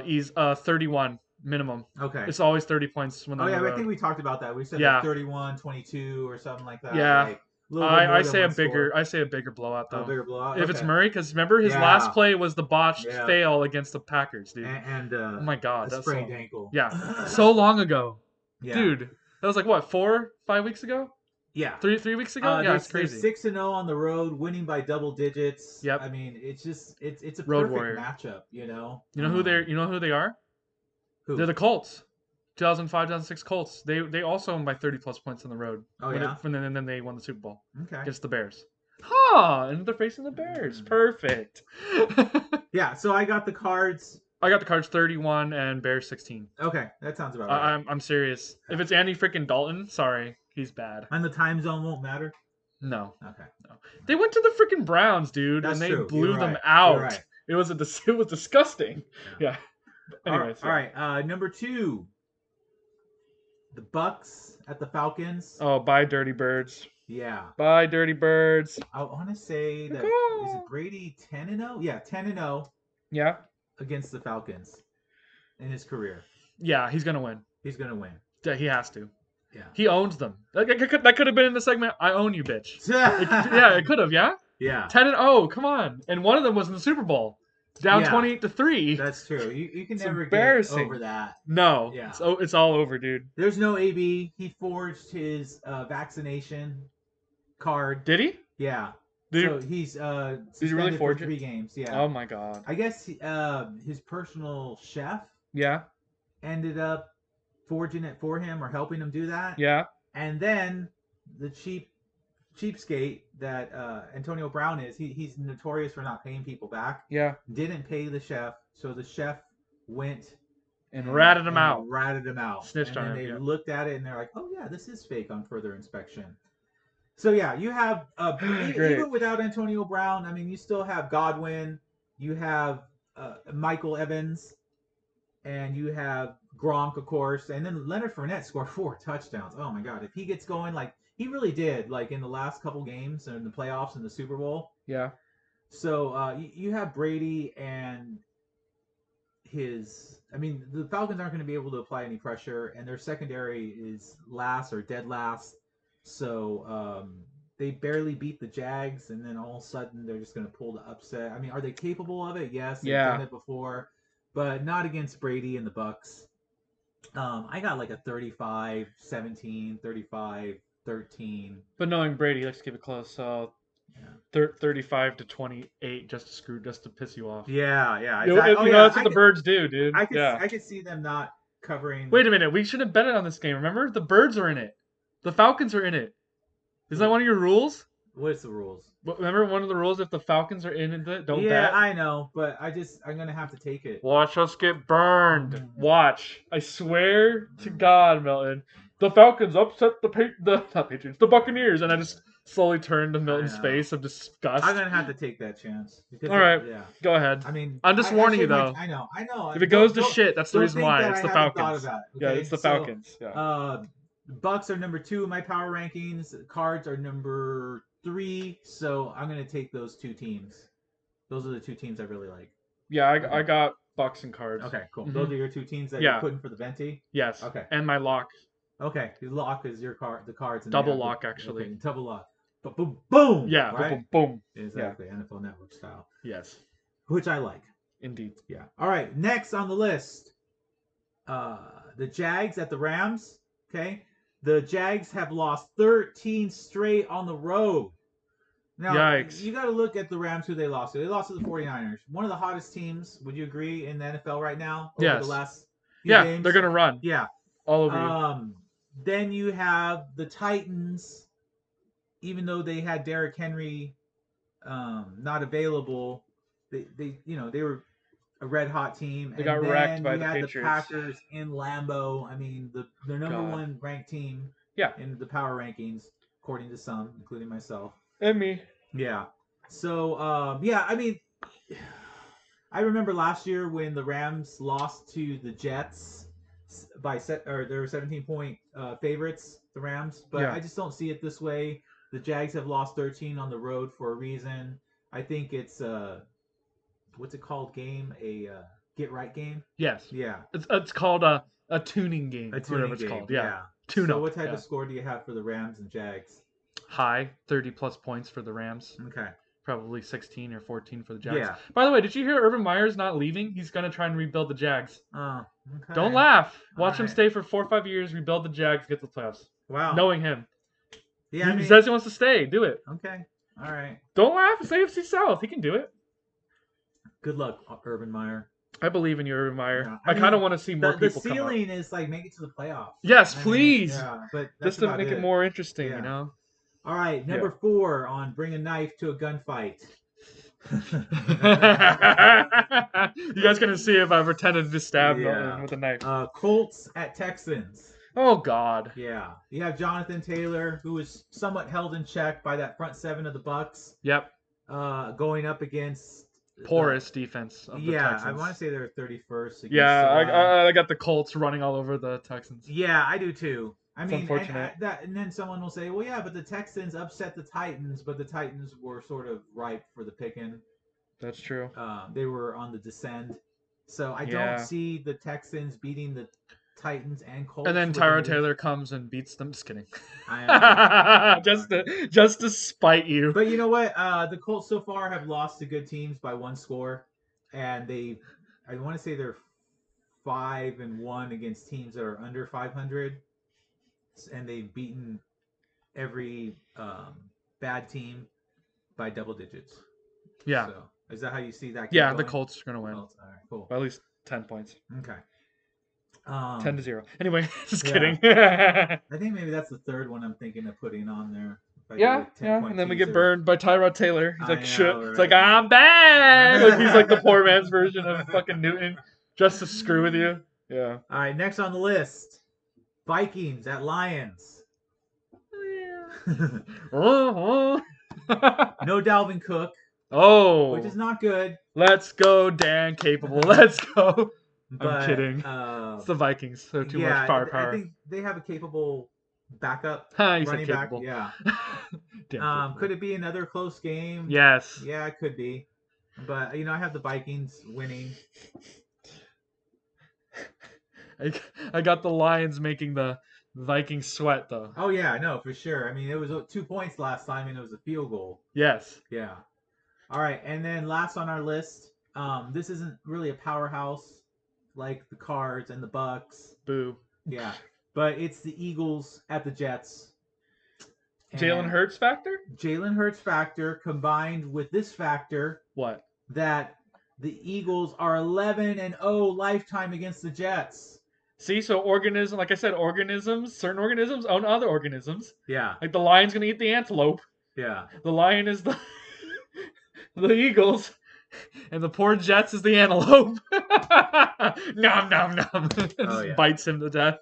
He's 31 minimum.
Okay.
It's always 30 points when they're
Oh, yeah,
on the road.
I think we talked about that. We said
Yeah.
like 31-22 or something like that.
Yeah.
Like, a little bit more
I
than
say a
one
bigger
score.
I say a bigger blowout though.
A bigger blowout.
If it's
Okay.
Murray, because remember his
Yeah.
last play was the botched
Yeah.
fail against the Packers, dude.
And
oh my God,
a
that's
sprained
so,
ankle.
Yeah, so long ago,
Yeah.
dude. That was like what 4-5 weeks ago?
Yeah.
3 weeks ago? Yeah, it's crazy.
6-0 on the road, winning by double digits.
Yep.
I mean, it's a
Road
perfect
warrior.
matchup, you know.
You know who they are?
Who?
They're the Colts. 2005, 2006 Colts. They also won by 30 plus points on the road.
Oh, yeah?
And then they won the Super Bowl
Okay.
against the Bears. Huh, and they're facing the Bears. Perfect.
Yeah, so I got the Cards.
I got the Cards 31 and Bears 16.
Okay, that sounds about right.
I'm serious. If it's Andy freaking Dalton, sorry, he's bad.
And the time zone won't matter?
No.
Okay.
No. They went to the freaking Browns, dude,
That's
and they
true.
blew
You're
them
right.
out.
You're right.
It was disgusting. Yeah. Anyways.
All right. Number 2. The Bucks at the Falcons.
Oh, bye, Dirty Birds.
Yeah.
Bye, Dirty Birds.
I want to say that is it Brady 10-0? Yeah, 10-0.
Yeah.
Against the Falcons in his career.
Yeah, he's gonna win.
He's gonna win.
Yeah, he has to.
Yeah.
He owns them. That could have been in the segment. I own you, bitch. It could have. Yeah.
Yeah.
10-0. Come on. And one of them was in the Super Bowl, down 28-3.
That's true. You can never
get
over that.
No.
Yeah.
It's all over, dude.
There's no AB. He forged his vaccination card.
Did he?
Yeah.
So
he's
did he really forge
for 3 games. Yeah.
Oh my God.
I guess his personal chef.
Yeah.
Ended up forging it for him or helping him do that.
Yeah.
And then the cheapskate that Antonio Brown is, he's notorious for not paying people back.
Yeah.
Didn't pay the chef, so the chef went
and ratted him out.
Snitched
on him.
And they looked at it and they're like, "Oh yeah, this is fake." On further inspection. So yeah, you have even without Antonio Brown, I mean, you still have Godwin, you have Michael Evans, and you have Gronk, of course, and then Leonard Fournette scored 4 touchdowns. Oh my God, if he gets going like he really did, like in the last couple games and in the playoffs and the Super Bowl.
Yeah.
So you have Brady and his. I mean, the Falcons aren't going to be able to apply any pressure, and their secondary is last or dead last. So they barely beat the Jags, and then all of a sudden they're just going to pull the upset. I mean, are they capable of it? Yes, they've done it before, but not against Brady and the Bucks. I got like a 35-17, 35-13.
But knowing Brady, let's keep it close. So
Yeah.
35 to 28, just to piss you off.
Yeah, yeah,
You know,
exactly. Oh yeah,
that's what the birds do, dude. Yeah.
I could see them not covering.
Wait a minute. We should have betted on this game. Remember, the birds are in it. The Falcons are in it. Is that one of your rules?
What's the rules?
Remember one of the rules: if the Falcons are in it, don't
Yeah,
bet.
I know, but I'm gonna have to take it.
Watch us get burned. Watch. I swear to God, Milton. The Falcons upset the not Patriots, the Buccaneers, and I just slowly turned to Milton's face of disgust.
I'm gonna have to take that chance. Because
all right,
yeah.
go ahead.
I mean,
I'm just warning you though.
I know.
If it goes to shit, that's the
don't
reason
think
why.
that
It's
I
the
haven't thought
Falcons.
about it,
Yeah,
okay?
it's the Falcons.
Bucks are number 2 in my power rankings. Cards are number 3. So I'm gonna take those 2 teams. Those are the 2 teams I really like.
Yeah, I got Bucks and Cards.
Okay, cool.
Mm-hmm.
Those are your 2 teams that you're putting for the venti.
Yes.
Okay.
And my lock.
Okay, your lock is your card. The cards. And
double lock actually.
Okay, double lock. But boom, boom.
Yeah.
Right?
Boom.
Exactly. Yeah. NFL Network style.
Yes.
Which I like.
Indeed.
Yeah. All right. Next on the list, the Jags at the Rams. Okay. The Jags have lost 13 straight on the road. Now,
yikes.
You got to look at the Rams, who they lost to. They lost to the 49ers. One of the hottest teams, would you agree, in the NFL right now? Over the last few games?
They're going to run.
Yeah.
All over you.
Then you have the Titans, even though they had Derrick Henry not available, they were a red hot team.
They got wrecked by the Patriots.
The Packers in Lambeau. I mean, the number 1 ranked team.
Yeah.
In the power rankings, according to some, including myself.
And me.
Yeah. So I mean, I remember last year when the Rams lost to the Jets they were 17-point favorites, the Rams, but I just don't see it this way. The Jags have lost 13 on the road for a reason. I think it's what's it called game? A get right game?
Yes.
Yeah.
It's called a tuning game.
A tuning
game.
It's
called.
Yeah.
Tune up.
So what type of score do you have for the Rams and Jags?
High, 30 plus points for the Rams.
Okay.
Probably 16 or 14 for the Jags.
Yeah.
By the way, did you hear Urban Meyer's not leaving? He's going to try and rebuild the Jags.
Oh, okay.
Don't laugh. Watch him stay for 4 or 5 years, rebuild the Jags, get to the playoffs.
Wow.
Knowing him.
Yeah,
he says he wants to stay. Do it.
Okay. All right.
Don't laugh. It's AFC South. He can do it.
Good luck, Urban Meyer.
I believe in you, Urban Meyer. Yeah. I kind of want to see more people come up.
The ceiling is like make it to the playoffs.
Yes, please.
But
just to make it more interesting, you know.
All right, number 4 on bring a knife to a gunfight.
You guys gonna see if I pretended to stab with a knife.
Colts at Texans.
Oh God.
Yeah, you have Jonathan Taylor, who was somewhat held in check by that front 7 of the Bucks.
Yep.
Going up against
porous defense of the Texans.
I want to say they're 31st.
I got the Colts running all over the Texans.
Yeah, I do too. I mean,
unfortunate.
And then someone will say, well, yeah, but the Texans upset the Titans, but the Titans were sort of ripe for the picking.
That's true.
They were on the descend. So I don't see the Texans beating the Titans and Colts.
And then Tyrod Taylor comes and beats them. Just kidding.
I
just to spite you.
But you know what? The Colts so far have lost to good teams by 1 score. And I want to say they're 5-1 against teams that are under 500. And they've beaten every bad team by double digits.
Yeah.
So, is that how you see that game
Yeah,
going?
the Colts are going to win.
All right, cool.
By at least 10 points.
Okay.
10-0. Anyway, just kidding.
I think maybe that's the third one I'm thinking of putting on there.
Yeah. And then we get burned by Tyrod Taylor. He's like, shit. Right? It's like, I'm back. Like, he's like the poor man's version of fucking Newton, just to screw with you. Yeah.
All right, next on the list. Vikings at Lions. No Dalvin Cook.
Oh.
Which is not good.
Let's go, Dan Capable. Let's go. But, I'm kidding. It's the Vikings, so too much firepower.
I think they have a capable backup
running
back. Yeah. Could it be another close game?
Yes.
Yeah, it could be. But, I have the Vikings winning.
I got the Lions making the Vikings sweat, though.
Oh, yeah, I know, for sure. I mean, it was 2 points last time, and it was a field goal.
Yes.
Yeah. All right, and then last on our list, this isn't really a powerhouse like the Cards and the Bucks.
Boo.
Yeah, but it's the Eagles at the Jets.
Jalen Hurts factor?
Jalen Hurts factor combined with this factor
What?
that the Eagles are 11-0 lifetime against the Jets.
See, so like I said, certain organisms own other organisms.
Yeah.
Like the lion's gonna eat the antelope.
Yeah.
The lion is the the eagles, and the poor Jets is the antelope. Nom nom nom. Just bites him to death.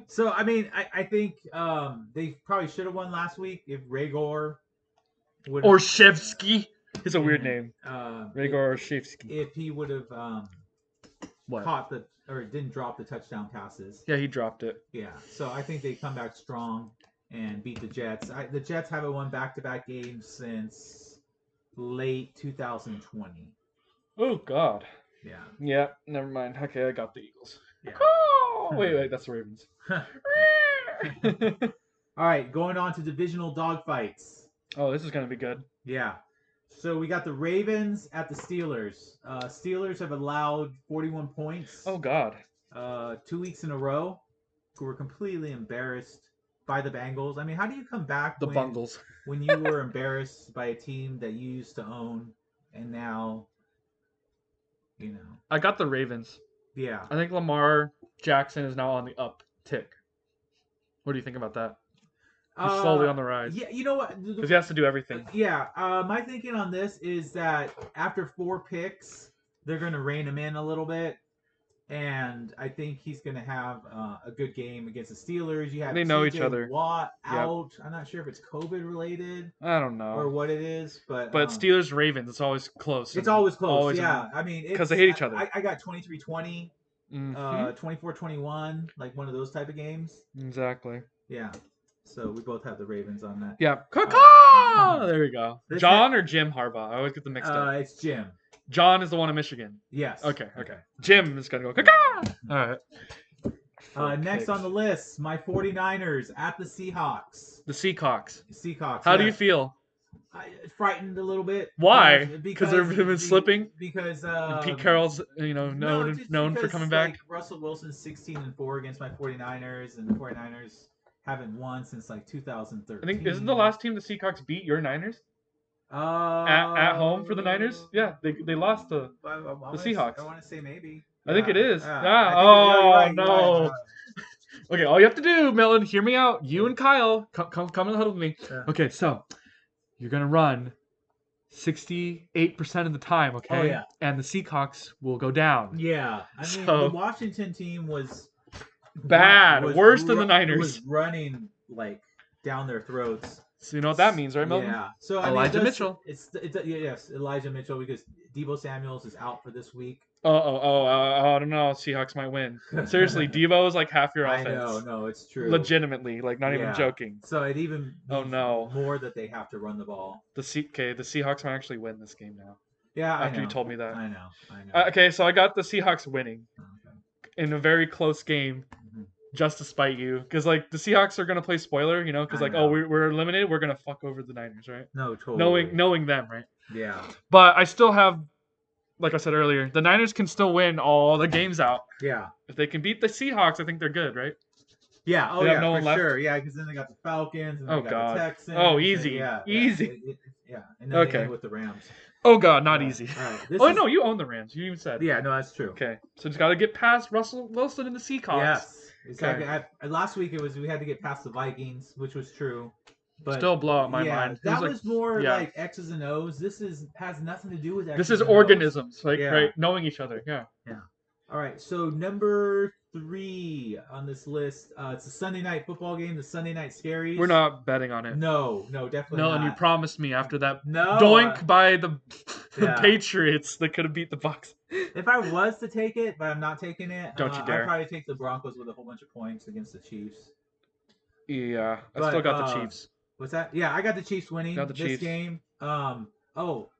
So I mean, I think they probably should have won last week if Rhaegar would.
Orshevsky. It's a weird name. Rhaegar Orshevsky.
If he would have caught or didn't drop the touchdown passes.
Yeah, he dropped it.
Yeah, so I think they come back strong and beat the Jets. The Jets haven't won back-to-back games since late 2020.
Oh God.
Yeah.
Yeah. Never mind. Okay, I got the Eagles.
Yeah.
Oh, wait, that's the Ravens.
All right, going on to divisional dogfights.
Oh, this is gonna be good.
Yeah. So we got the Ravens at the Steelers. Steelers have allowed 41 points.
Oh God.
2 weeks in a row. Who were completely embarrassed by the Bengals. I mean, how do you come back
Bungles
when you were embarrassed by a team that you used to own and now, you know?
I got the Ravens.
Yeah.
I think Lamar Jackson is now on the uptick. What do you think about that? He's slowly on the rise.
Yeah, you know what?
Because he has to do everything.
Yeah. My thinking on this is that after 4 picks, they're going to rein him in a little bit. And I think he's going to have a good game against the Steelers. You have
they know each other.
Watt out. Yep. I'm not sure if it's COVID related.
I don't know.
Or what it is. But
Steelers Ravens, it's always close.
It's always close. Always yeah. I mean,
because they hate each other.
I got 23-20, 24-21, like one of those type of games.
Exactly.
Yeah. So we both have the Ravens on that.
Yeah. There we go. John or Jim Harbaugh? I always get them mixed up.
It's Jim.
John is the one in Michigan.
Yes.
Okay. Jim is gonna go caca. All
right. Next on the list, my 49ers at the Seahawks.
The Seahawks.
Seahawks.
How do you feel?
Frightened a little bit.
Why? Because they've been slipping.
Because
Pete Carroll's, known for coming back.
Like Russell Wilson's 16-4 against my 49ers, and the 49ers haven't won since like 2013.
I think isn't the last team the Seahawks beat your Niners? At home for the Niners? Yeah, they lost the Seahawks.
I want to say maybe.
I think it is. No. Okay, all you have to do, Melon, hear me out. You and Kyle, come in the huddle with me. Yeah. Okay, so you're gonna run 68% of the time, okay?
Oh, yeah.
And the Seahawks will go down.
Yeah. I mean, the Washington team was
bad. Worse than the Niners.
Was running like down their throats.
So you know what that means, right, Melvin?
Yeah. So
Elijah Mitchell.
Yes, Elijah Mitchell, because Deebo Samuels is out for this week.
I don't know. Seahawks might win. Seriously, Deebo is like half your offense.
I know, no, it's true.
Legitimately, like not even joking.
So it even more that they have to run the ball.
The Seahawks might actually win this game now.
Yeah,
after you told me that.
I know.
Okay, so I got the Seahawks winning in a very close game. Just to spite you, because like the Seahawks are gonna play spoiler, because we're eliminated, we're gonna fuck over the Niners, right?
No, totally.
Knowing them, right?
Yeah.
But I still have, like I said earlier, the Niners can still win all the games out.
Yeah.
If they can beat the Seahawks, I think they're good, right?
Yeah. Oh yeah, no for sure. Yeah, because then they got the Falcons and they got the Texans.
Oh, easy. Easy.
And then they end with the Rams.
Oh God, not easy.
All right.
No, you own the Rams. You even said.
Yeah, no, that's true.
Okay, so just got to get past Russell Wilson and the Seahawks.
Yes. Exactly. Last week we had to get past the Vikings, which was true. But
still blow up my mind.
That was more like X's and O's. This has nothing to do with X's.
This is organisms, right? Knowing each other. Yeah.
Yeah. All right. So number 3 on this list, it's a Sunday night football game, the Sunday night Scaries.
We're not betting on it.
No, definitely not.
And you promised me after that doink by the Patriots that could have beat the Bucs.
If I was to take it, but I'm not taking it.
Don't you dare.
I'd probably take the Broncos with a whole bunch of points against the Chiefs.
Yeah, I still got the Chiefs.
What's that? Yeah, I got the Chiefs winning
this
game. Let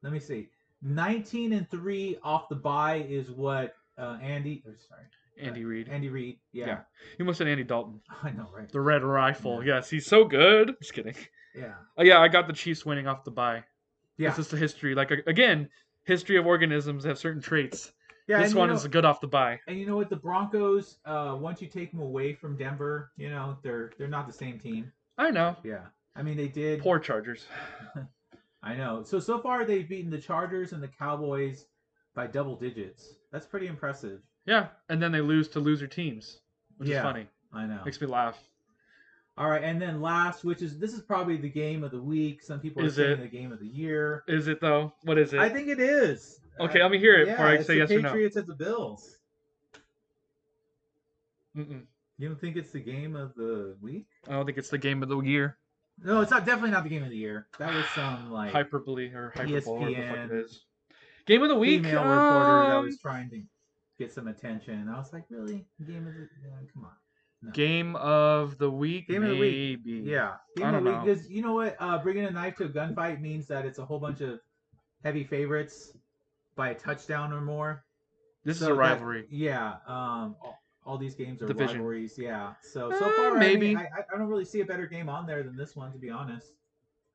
me see. 19-3 off the bye is what Andy Reid. Andy Reid, yeah.
You must have Andy Dalton.
I know, right?
The Red Rifle. Yeah. Yes, he's so good. Just kidding.
Yeah.
Yeah, I got the Chiefs winning off the bye.
Yeah.
It's just the history. Like, again, history of organisms have certain traits.
Yeah,
This
and
one is good off the bye.
and you know what? The Broncos, once you take them away from Denver, they're not the same team.
I know.
Yeah, I mean they did.
Poor Chargers.
I know. So far they've beaten the Chargers and the Cowboys by double digits. That's pretty impressive.
Yeah, and then they lose to loser teams, which is funny.
I know.
Makes me laugh.
All right, and then last, this is probably the game of the week. Some people are saying the game of the year.
Is it though? What is it?
I think it is.
Okay, let me hear it before I say yes or no.
It's the Patriots at the Bills.
Mm-mm.
You don't think it's the game of the week?
I don't think it's the game of the year.
No, it's not. Definitely not the game of the year. That was some
hyperbole or hyperbole, whatever the fuck it is.
Game of the week. Female reporter that was trying to get some attention. I was like, really? Game of the come on. No.
Game of the week,
game
maybe.
Of the week. Yeah. Game
I don't know.
Because you know what? Bringing a knife to a gunfight means that it's a whole bunch of heavy favorites by a touchdown or more.
This is a rivalry.
All these games are
Division.
rivalries. Yeah. So far,
maybe.
I don't really see a better game on there than this one, to be honest.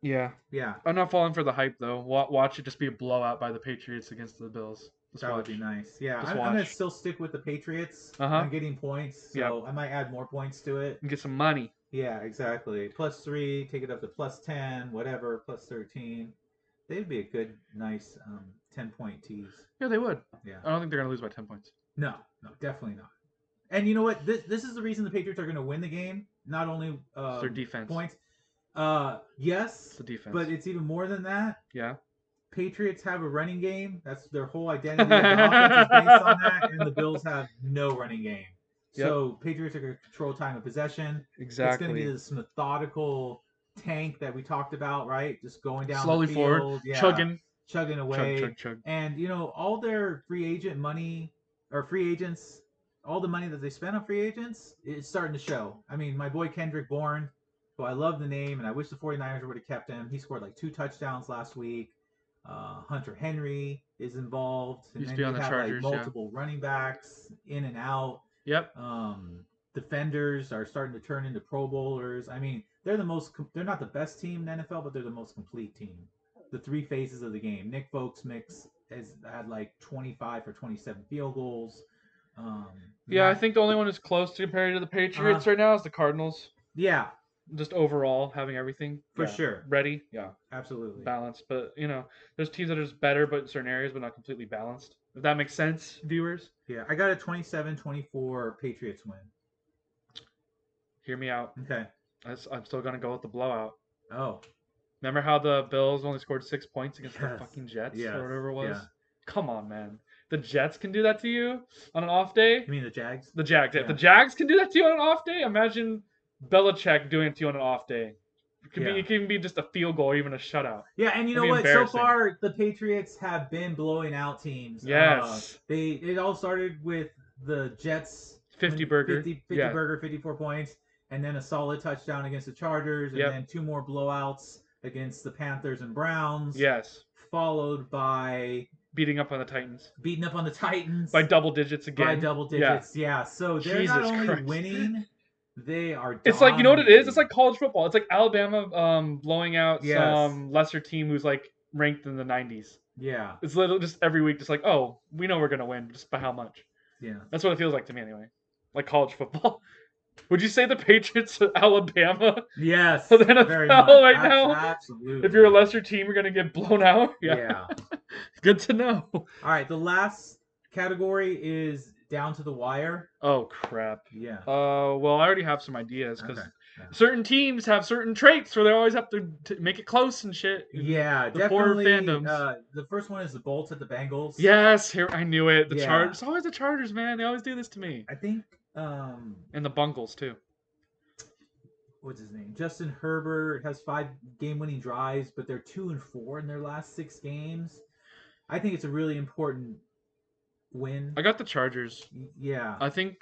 Yeah.
Yeah.
I'm not falling for the hype though. Watch it just be a blowout by the Patriots against the Bills.
That would be nice. Yeah, I'm gonna still stick with the Patriots. I'm getting points, so I might add more points to it
and get some money.
Yeah, exactly. +3, take it up to +10, whatever, +13. They'd be a good, nice 10-point tease.
Yeah, they would.
Yeah.
I don't think they're gonna lose by 10 points.
No, definitely not. And you know what? This is the reason the Patriots are gonna win the game. Not only
their defense
points. Yes,
it's the defense,
but it's even more than that.
Yeah.
Patriots have a running game. That's their whole identity. The offense is based on that, and the Bills have no running game. So Patriots are going to control time of possession.
Exactly.
It's going to be this methodical tank that we talked about, right? Just going down
slowly
the field,
forward, chugging
away.
Chug.
And all their free agent money or free agents, all the money that they spent on free agents is starting to show. I mean, my boy Kendrick Bourne, who I love the name, and I wish the 49ers would have kept him. He scored like 2 touchdowns last week. Hunter Henry is involved, and
Used
then
to be on
you
the
have
Chargers,
like multiple running backs in and out.
Yep.
Defenders are starting to turn into Pro Bowlers. I mean, they're not the best team in the NFL, but they're the most complete team. The 3 phases of the game. Nick Folks has had like 25 or 27 field goals.
I think the only one who's close to compared to the Patriots right now is the Cardinals.
Yeah.
Just overall having everything
for sure
ready,
absolutely
balanced. But there's teams that are just better, but in certain areas, but not completely balanced. If that makes sense, viewers.
Yeah, I got a 27-24 Patriots win.
Hear me out.
Okay.
I'm still gonna go with the blowout.
Oh.
Remember how the Bills only scored 6 points against the fucking Jets or whatever it was? Yeah. Come on, man. The Jets can do that to you on an off day.
You mean the Jags?
The Jags. Yeah. The Jags can do that to you on an off day. Imagine Belichick doing it to you on an off day. It can be just a field goal or even a shutout.
Yeah, and you know what? So far, the Patriots have been blowing out teams.
Yes.
It all started with the Jets.
50 burger.
50 burger, 54 points. And then a solid touchdown against the Chargers. And then 2 more blowouts against the Panthers and Browns.
Yes.
Followed by...
beating up on the Titans.
By
double digits again.
By double digits, yeah. So they're not only winning... They are dominating.
It's like, you know what it is? It's like college football. It's like Alabama blowing out some lesser team who's like ranked in the 90s.
Yeah.
It's literally just every week just like, oh, we know we're going to win, just by how much.
Yeah.
That's what it feels like to me anyway. Like college football. Would you say the Patriots are Alabama?
Yes.
The NFL
very much.
now?
Absolutely.
If you're a lesser team, you're going to get blown out?
Yeah.
Good to know.
All right. The last category is down to the wire.
Oh, crap.
Yeah.
Well, I already have some ideas because certain teams have certain traits where they always have to make it close and shit.
Yeah,
the definitely. Poor fandoms.
The first one is the Bolts at the Bengals.
Yes, I knew it. The Chargers. It's always the Chargers, man. They always do this to me.
I think.
And the Bungles too.
What's his name? Justin Herbert has 5 game-winning drives, but they're 2-4 in their last 6 games. I think it's a really important win.
I got the Chargers.
Yeah.
I think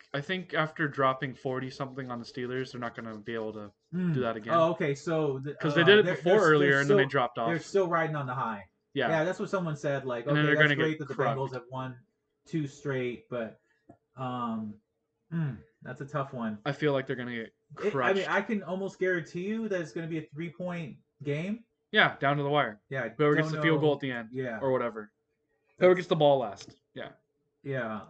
after dropping 40 something on the Steelers, they're not going to be able to do that again.
Oh, okay. So
because they did it before earlier, and then they dropped off.
They're still riding on the high.
Yeah.
Yeah, that's what someone said. Like, okay, that's great that the Bengals have won 2 straight, but that's a tough one.
I feel like they're going to get crushed.
I mean, I can almost guarantee you that it's going to be a 3-point game.
Yeah, down to the wire.
Yeah.
Whoever gets the field goal at the end.
Yeah.
Or whatever. Whoever gets the ball last. Yeah.
Yeah.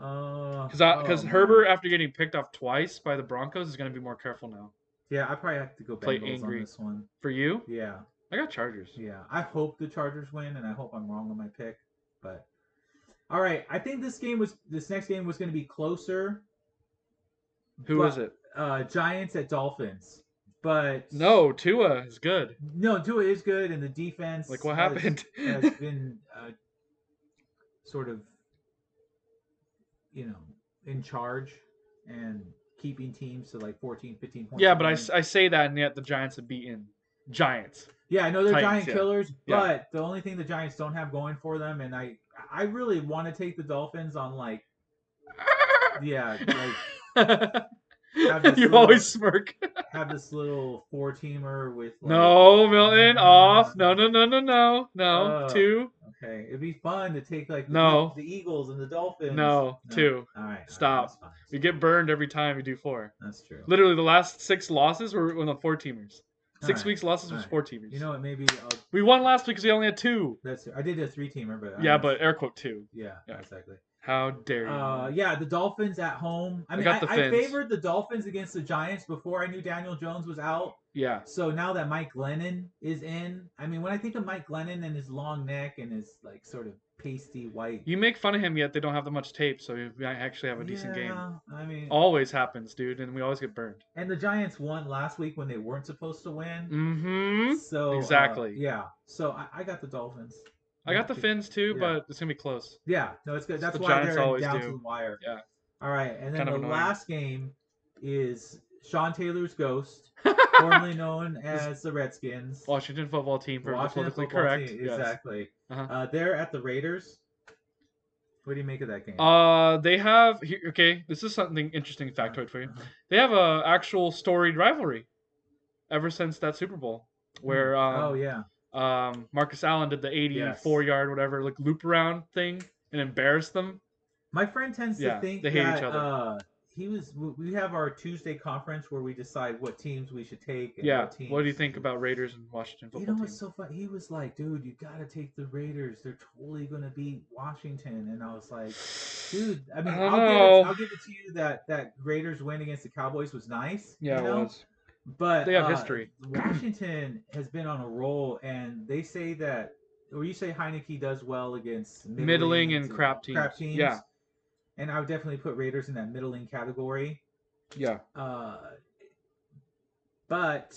Because
Oh man.
Herbert, after getting picked off twice by the Broncos, is going to be more careful now.
Yeah, I probably have to go
Play
Bengals on
angry.
this one.
For you?
Yeah.
I got Chargers.
Yeah. I hope the Chargers win, and I hope I'm wrong on my pick. But all right, I think this next game was going to be closer.
Who is
But
it?
Giants at Dolphins. But
No, Tua is good.
no, Tua is good, and the defense
Like, what
has
happened?
has been sort of in charge and keeping teams to like 14, 15 points.
Yeah,
a
but
game.
I say that, and yet the Giants have beaten Giants.
Yeah, I know they're
Titans,
giant
yeah.
killers,
Yeah.
but the only thing the Giants don't have going for them, and I really want to take the Dolphins on like have this
You
little,
always smirk.
have this little 4-teamer with like
No, Milton, off. No. Two.
Okay, it'd be fun to take like
No.
the Eagles and the Dolphins.
No. Two.
All right,
Stop.
that's fine.
We get burned every time we do 4.
That's true.
Literally, the last 6 losses were on the 4-teamers. 6
right,
weeks losses was
right.
4-teamers.
You know what? Maybe
we won last week because we only had 2.
I did a 3-teamer, but
yeah, but air quote 2.
Yeah,
Yeah.
exactly.
How dare you?
Yeah, the Dolphins at home. I mean, I favored the Dolphins against the Giants before I knew Daniel Jones was out.
Yeah.
So now that Mike Glennon is in, I mean, when I think of Mike Glennon and his long neck and his like sort of pasty white.
You make fun of him, yet they don't have that much tape, so we might actually have a decent game.
I mean,
always happens, dude, and we always get burned.
And the Giants won last week when they weren't supposed to win.
Mm-hmm.
So
exactly.
Yeah. So I got the Dolphins.
I got the Fins too, but it's gonna be close.
Yeah, no, it's good. That's
the
why
Giants
they're
always
down
do.
to the wire.
Yeah.
All right, and then
kind
the
of annoying.
last game is Sean Taylor's Ghost, formerly known as the Redskins.
Washington football team, for the politically correct.
Team, exactly.
Yes. Uh-huh.
They're at the Raiders. What do you make of that game?
They have okay. This is something interesting factoid for you. They have a actual storied rivalry ever since that Super Bowl, where Marcus Allen did the 84-yard whatever like loop around thing and embarrassed them.
My friend tends to think
they hate each other.
We have our Tuesday conference where we decide what teams we should take. And
what do you think about Raiders and Washington football team?
What's so fun? He was like, dude, you got to take the Raiders. They're totally going to beat Washington. And I was like, dude, I mean, I'll give it to you that Raiders win against the Cowboys was nice.
Yeah, it was.
But
they have history.
Washington has been on a roll, and they say that, or you say Heineke does well against
middling and crap teams. Yeah.
And I would definitely put Raiders in that middling category.
Yeah.
But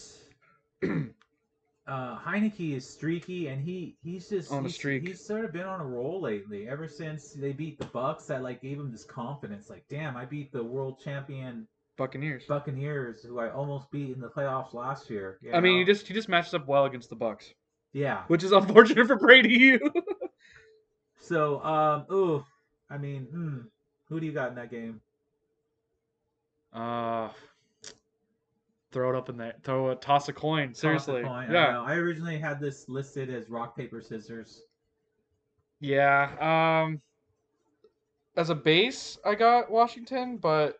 Heineke is streaky, and he's just
on a streak.
He's sort of been on a roll lately. Ever since they beat the Bucks, that like gave him this confidence. Like, damn, I beat the world champion Buccaneers, who I almost beat in the playoffs last year.
I mean, he just matches up well against the Bucks.
Yeah.
Which is unfortunate for Brady.
So, I mean, who do you got in that game?
Throw it up in there. Toss a coin. Seriously.
Toss a coin. Yeah. I originally had this listed as rock, paper, scissors.
Yeah. As a base, I got Washington, but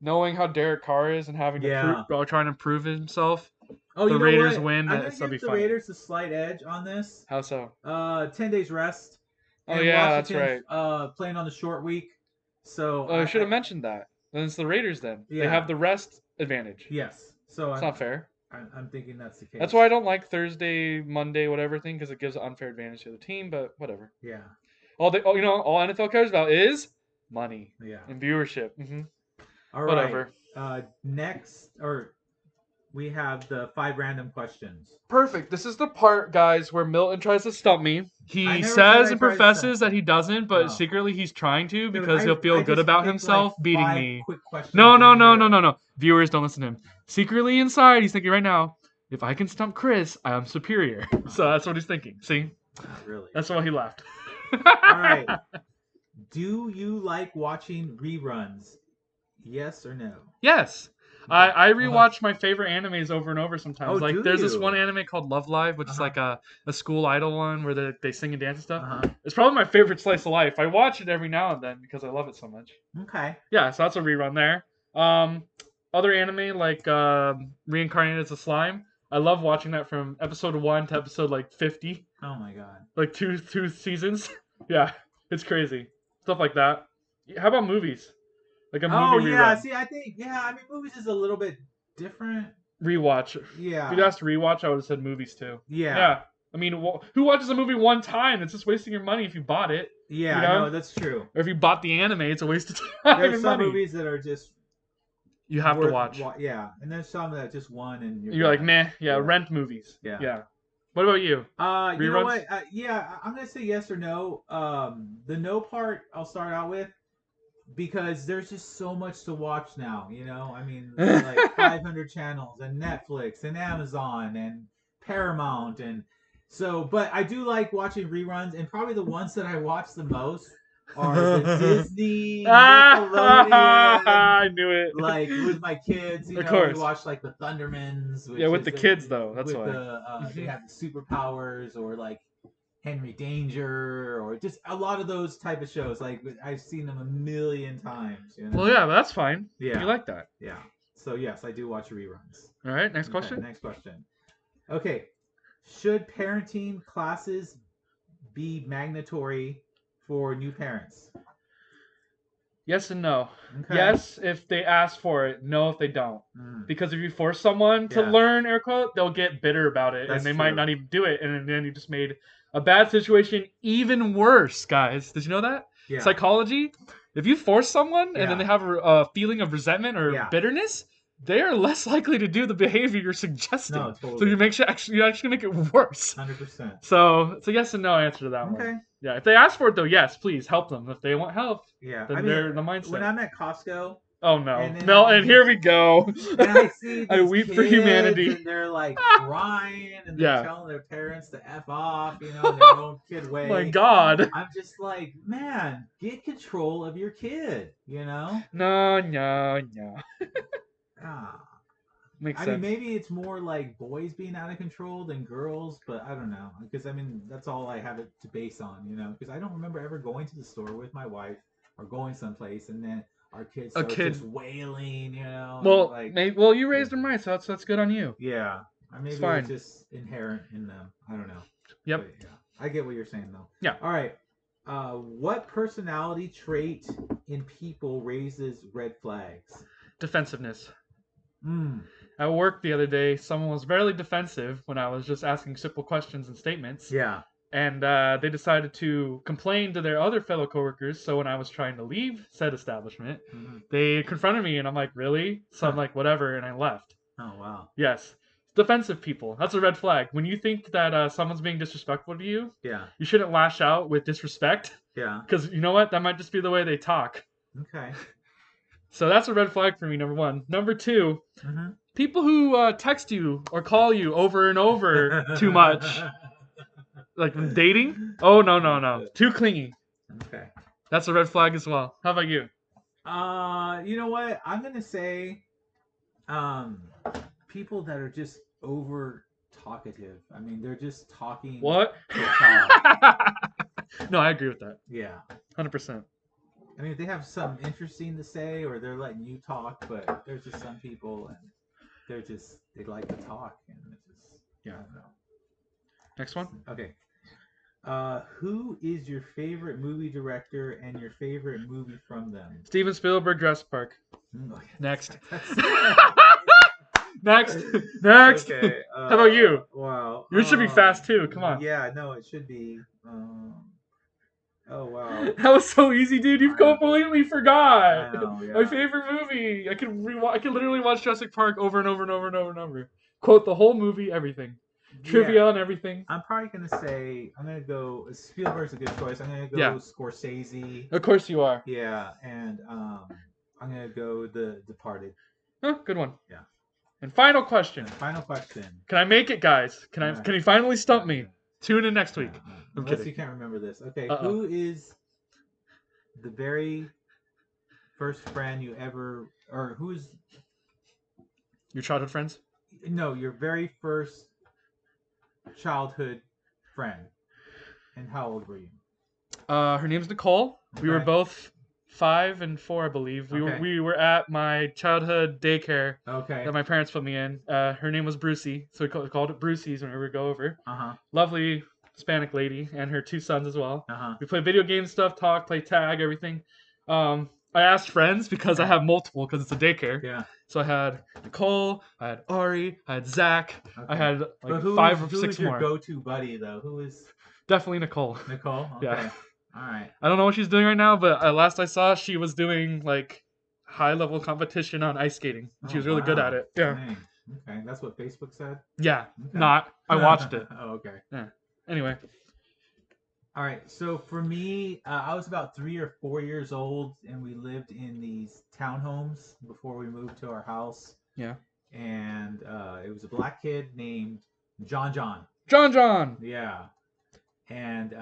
knowing how Derek Carr is and having to trying to prove himself, the Raiders win.
I'm gonna give the Raiders a slight edge on this.
How so?
10 days rest.
Oh yeah, that's right.
Playing on the short week. So
I should have mentioned that. Then it's the Raiders. Then they have the rest advantage.
Yes. So
it's not fair.
I'm thinking that's the case.
That's why I don't like Thursday, Monday, whatever thing, because it gives an unfair advantage to the team. But whatever.
Yeah.
All NFL cares about is money.
Yeah.
And viewership. Mm-hmm.
All right. Whatever. Next, we have the 5 random questions.
Perfect. This is the part, guys, where Milton tries to stump me. He says and professes that he doesn't, but secretly he's trying to because he'll feel good about himself beating me. No. Viewers, don't listen to him. Secretly inside, he's thinking right now, if I can stump Chris, I am superior. So that's what he's thinking. See?
Not really.
That's why he laughed.
All right. Do you like watching reruns? Yes or no?
Yes. I rewatch my favorite animes over and over sometimes.
Oh,
there's this one anime called Love Live, which is like a school idol one where they sing and dance and stuff. It's probably my favorite slice of life. I watch it every now and then because I love it so much.
Okay.
Yeah, so that's a rerun there. Other anime like Reincarnated as a Slime. I love watching that from episode 1 to episode 50.
Oh my god.
Like two seasons. Yeah, it's crazy. Stuff like that. How about movies? Like a
Oh
movie
yeah,
rerun.
see, I think I mean movies is a little bit different.
Rewatch. If you'd
Yeah,
asked to rewatch, I would have said movies too.
yeah,
Yeah. I mean, who watches a movie one time? It's just wasting your money if you bought it. You
yeah.
know?
No, that's true.
Or if you bought the anime, it's a waste of time
There's
and
some
money.
movies that are just
You have to
worth,
watch.
yeah, and there's some that just one and you're
You're like,
done.
meh. Yeah,
Yeah,
rent movies.
yeah.
Yeah. What about you?
You know
Reruns?
what? Yeah, I'm gonna say yes or no. The no part I'll start out with because there's just so much to watch now. You know, I mean, like 500 channels and Netflix and Amazon and Paramount and so. But I do like watching reruns, and probably the ones that I watch the most are the Disney, Nickelodeon.
I knew it.
Like with my kids,
Of
we
course.
watch like the Thundermans,
Yeah,
which
with
is
the kids though. That's
with
why.
they have the superpowers or like Henry Danger or just a lot of those type of shows. Like I've seen them a million times.
Well, yeah, but that's fine.
Yeah.
You like that.
Yeah. So yes, I do watch reruns.
All right. Next
Okay,
question.
next question. Okay. Should parenting classes be mandatory for new parents?
Yes and no.
Okay.
Yes, if they ask for it. No, if they don't.
Mm,
Because if you force someone to
Yeah.
learn air quote, they'll get bitter about it,
That's
and they might
true.
not even do it, and then you just made a bad situation even worse, guys. Did you know that?
Yeah.
Psychology. If you force someone and then they have a feeling of resentment or
Yeah.
bitterness, they are less likely to do the behavior you're suggesting.
No, totally.
So you're actually make it worse.
100%.
So it's a yes and no answer to that one.
Okay.
Yeah, if they ask for it though, yes, please help them. If they want help,
Yeah.
then
I
they're
mean,
the mindset.
when I'm at Costco,
Oh no,
and then
no,
I
and
see-
here we go.
and I see
I
these
weep
kids
for humanity.
and they're like crying and they're
Yeah.
telling their parents to F off, in their own kid way.
My God.
I'm just like, man, get control of your kid,
No.
Ah.
Makes
I
sense.
mean, maybe it's more like boys being out of control than girls, but I don't know. Because, I mean, that's all I have it to base on, Because I don't remember ever going to the store with my wife or going someplace and then our kids start just wailing,
Well,
like,
you raised them right, so that's good on you.
yeah. Or maybe it's just inherent in them. I don't know.
Yep.
But, yeah. I get what you're saying, though.
Yeah.
All right. What personality trait in people raises red flags?
Defensiveness.
Hmm.
At work the other day, someone was very defensive when I was just asking simple questions and statements.
Yeah.
And they decided to complain to their other fellow coworkers. So when I was trying to leave said establishment, they confronted me, and I'm like, really? So I'm like, whatever, and I left.
Oh, wow.
Yes. Defensive people. That's a red flag. When you think that someone's being disrespectful to you,
Yeah.
you shouldn't lash out with disrespect.
Yeah.
Because you know what? That might just be the way they talk.
Okay.
So that's a red flag for me, number one. Number two, people who text you or call you over and over too much. Like dating? Oh, no. Too clingy.
Okay.
That's a red flag as well. How about you?
You know what? I'm going to say people that are just over talkative. I mean, they're just talking.
What?
To talk.
No, I agree with that.
Yeah.
100%.
I mean, they have something interesting to say or they're letting you talk, but there's just some people and they like to talk and it's just, I don't know.
Next one.
Okay. Who is your favorite movie director and your favorite movie from them?
Steven Spielberg, Jurassic Park.
Okay.
Next. Next.
Okay.
How about you?
Wow.
Yours should be fast too. Come on.
Yeah, no, it should be. Oh wow.
That was so easy, dude. You completely forgot.
I know, yeah.
My favorite movie. I could literally watch Jurassic Park over and over and over and over and over. Quote the whole movie, everything. Trivia on everything.
I'm probably gonna say I'm gonna go. Spielberg's a good choice. I'm gonna go Scorsese.
Of course you are.
Yeah, and I'm gonna go The Departed.
Oh, good one.
Yeah.
And final question.
Can
I make it, guys? Can you finally stump me? Tune in next week.
Unless you can't remember this. Okay.
Uh-oh.
Who is the very first friend you ever, or who's
your childhood friends?
No, your very first childhood friend. And how old were you?
Her name's Nicole.
Okay.
We were both 5 and 4, I believe. We were at my childhood daycare that my parents put me in. Her name was Brucey, so we called it Brucey's whenever we go over. Lovely Hispanic lady and her 2 sons as well. We play video game stuff, talk, play tag, everything. I asked friends because I
Yeah.
have multiple because it's a daycare.
Yeah.
So I had Nicole, I had Ari, I had Zach, I
Okay.
had
But
like
who
5 or
is
6
your
more.
go-to buddy though? Who is
Definitely Nicole.
Nicole? Okay.
Yeah.
All right.
I don't know what she's doing right now, but last I saw, she was doing like high level competition on ice skating. And she
Oh
was really good at
wow.
it. Yeah.
Dang. Okay. That's what Facebook said.
Yeah.
Okay.
Not. I watched it.
Oh, okay.
Yeah. Anyway.
All right. So for me, I was about 3 or 4 years old, and we lived in these townhomes before we moved to our house.
Yeah.
And it was a black kid named John John.
John.
Yeah. And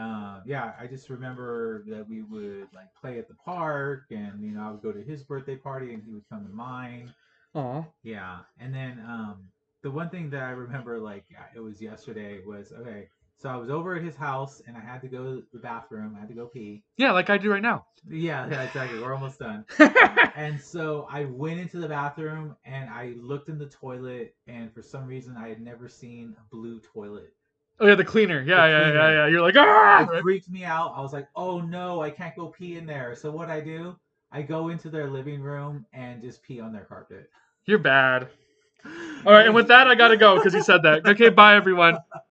yeah, I just remember that we would like play at the park, and I would go to his birthday party, and he would come to mine.
Aw.
Yeah, and then the one thing that I remember, like it was yesterday, was okay. So I was over at his house, and I had to go to the bathroom. I had to go pee.
Yeah, like I do right now.
Yeah, exactly. We're almost done. And so I went into the bathroom, and I looked in the toilet, and for some reason I had never seen a blue toilet.
Oh yeah, the cleaner. Yeah,
The
yeah,
cleaner.
yeah, yeah. You're like, ah!
It freaked me out. I was like, oh no, I can't go pee in there. So what I do, I go into their living room and just pee on their carpet.
You're bad. All right, and with that, I gotta go because you said that. Okay, bye everyone.